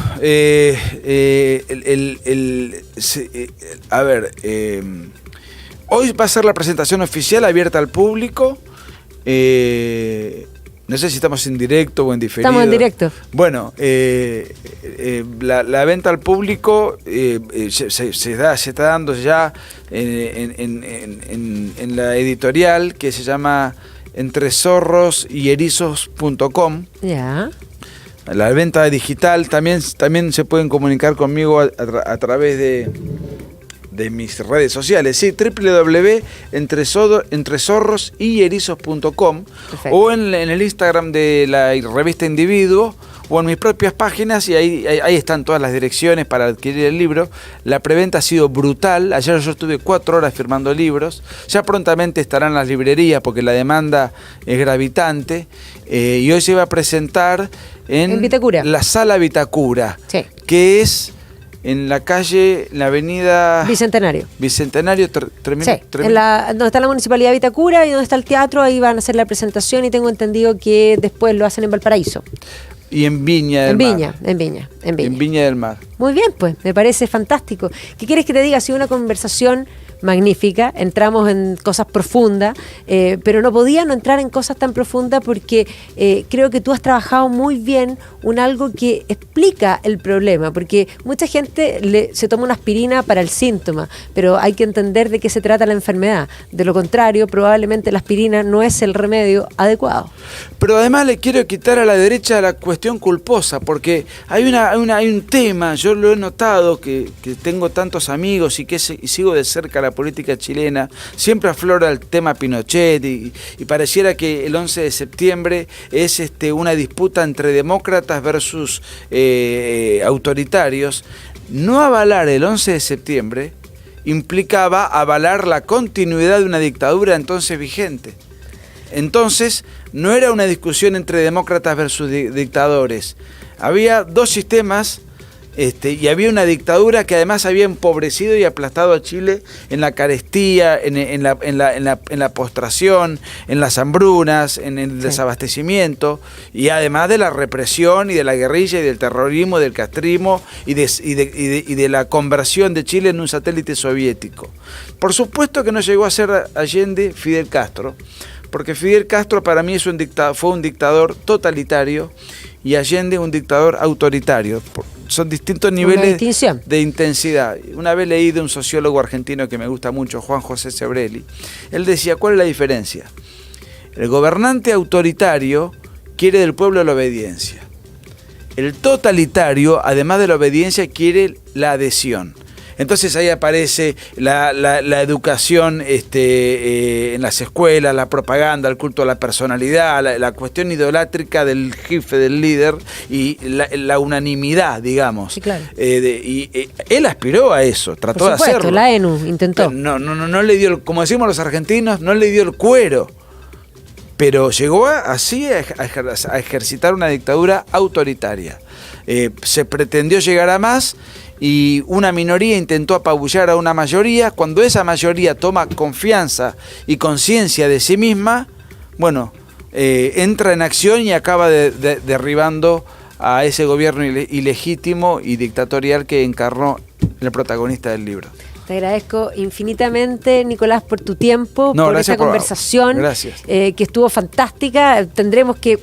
hoy va a ser la presentación oficial abierta al público. No sé si estamos en directo o en diferido. Estamos en directo. Bueno, la venta al público se está dando ya en la editorial, que se llama entrezorroserizos.com. Ya. La venta digital también se pueden comunicar conmigo a través de mis redes sociales, sí, www.entrezorroserizos.com, o en el Instagram de la revista Individuo, o en mis propias páginas, y ahí están todas las direcciones para adquirir el libro. La preventa ha sido brutal. Ayer yo estuve 4 horas firmando libros. Ya prontamente estarán las librerías porque la demanda es gravitante, y hoy se va a presentar en Vitacura, la Sala Vitacura, sí, que es en la calle, en la avenida Bicentenario. Bicentenario, Sí, donde está la Municipalidad de Vitacura y donde está el teatro, ahí van a hacer la presentación, y tengo entendido que después lo hacen en Valparaíso. Y en Viña del Mar. En Viña del Mar. Muy bien, pues, me parece fantástico. ¿Qué quieres que te diga? Ha sido una conversación magnífica, entramos en cosas profundas, pero no podía no entrar en cosas tan profundas porque creo que tú has trabajado muy bien algo que explica el problema, porque mucha gente se toma una aspirina para el síntoma, pero hay que entender de qué se trata la enfermedad. De lo contrario, probablemente la aspirina no es el remedio adecuado. Pero además le quiero quitar a la derecha la cuestión culposa, porque hay un tema, yo lo he notado, que tengo tantos amigos y que sigo de cerca la política chilena, siempre aflora el tema Pinochet y pareciera que el 11 de septiembre es una disputa entre demócratas versus autoritarios. No avalar el 11 de septiembre implicaba avalar la continuidad de una dictadura entonces vigente. Entonces, no era una discusión entre demócratas versus dictadores. Había 2 sistemas, y había una dictadura que además había empobrecido y aplastado a Chile en la carestía, en la postración, en las hambrunas, en el desabastecimiento, y además de la represión y de la guerrilla y del terrorismo, del castrismo y de la conversión de Chile en un satélite soviético. Por supuesto que no llegó a ser Allende Fidel Castro, porque Fidel Castro para mí fue un dictador totalitario y Allende un dictador autoritario. Son distintos niveles de intensidad. Una vez leí de un sociólogo argentino que me gusta mucho, Juan José Sebrelli. Él decía, ¿cuál es la diferencia? El gobernante autoritario quiere del pueblo la obediencia. El totalitario, además de la obediencia, quiere la adhesión. Entonces ahí aparece la educación en las escuelas, la propaganda, el culto a la personalidad, la cuestión idolátrica del jefe, del líder y la unanimidad, digamos. Sí, claro. Él aspiró a eso, trató Por supuesto, de hacerlo. la ENU intentó. No le dio, como decimos los argentinos, no le dio el cuero. Pero llegó así a ejercitar una dictadura autoritaria. Se pretendió llegar a más y una minoría intentó apabullar a una mayoría. Cuando esa mayoría toma confianza y conciencia de sí misma, bueno, entra en acción y acaba derribando a ese gobierno ilegítimo y dictatorial que encarnó el protagonista del libro. Te agradezco infinitamente, Nicolás, por tu tiempo, por esta conversación que estuvo fantástica. Tendremos que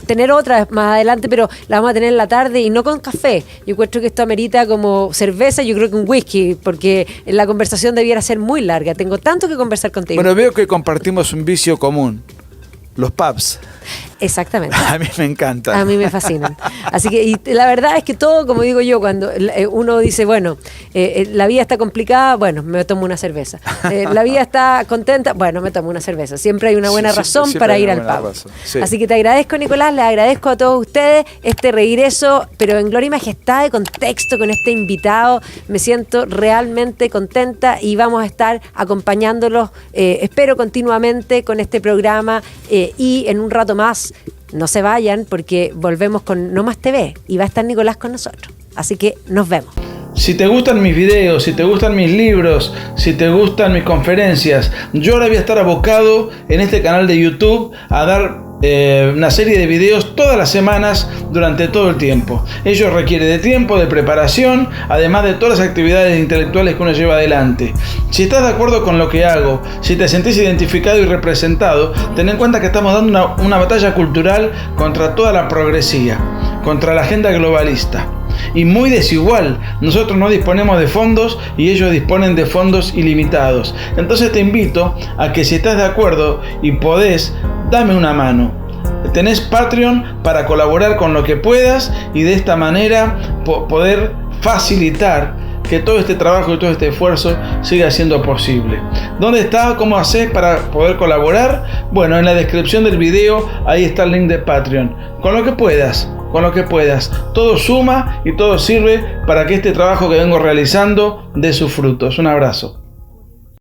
tener otra más adelante, pero la vamos a tener en la tarde y no con café. Yo encuentro que esto amerita como cerveza, yo creo que un whisky, porque la conversación debiera ser muy larga. Tengo tanto que conversar contigo. Bueno, veo que compartimos un vicio común, los pubs. Exactamente. A mí me encanta. A mí me fascinan. Así que y la verdad es que todo, como digo yo, cuando uno dice, bueno, la vida está complicada, bueno, me tomo una cerveza. La vida está contenta, bueno, me tomo una cerveza. Siempre hay una buena razón para ir al pub. Sí. Así que te agradezco, Nicolás, les agradezco a todos ustedes este regreso, pero en gloria y majestad de Contexto con este invitado. Me siento realmente contenta y vamos a estar acompañándolos, espero continuamente con este programa y en un rato más. No se vayan porque volvemos con No Más TV y va a estar Nicolás con nosotros. Así que nos vemos. Si te gustan mis videos, si te gustan mis libros, si te gustan mis conferencias, yo ahora voy a estar abocado en este canal de YouTube a dar una serie de videos todas las semanas durante todo el tiempo. Ello requiere de tiempo, de preparación, además de todas las actividades intelectuales que uno lleva adelante. Si estás de acuerdo con lo que hago, si te sentís identificado y representado, ten en cuenta que estamos dando una batalla cultural contra toda la progresía, contra la agenda globalista. Y muy desigual. Nosotros no disponemos de fondos y ellos disponen de fondos ilimitados. Entonces te invito a que si estás de acuerdo y podés, dame una mano. Tenés Patreon para colaborar con lo que puedas y de esta manera poder facilitar que todo este trabajo y todo este esfuerzo siga siendo posible. ¿Dónde está? ¿Cómo haces para poder colaborar? Bueno, en la descripción del video ahí está el link de Patreon. Con lo que puedas. Todo suma y todo sirve para que este trabajo que vengo realizando dé sus frutos. Un abrazo.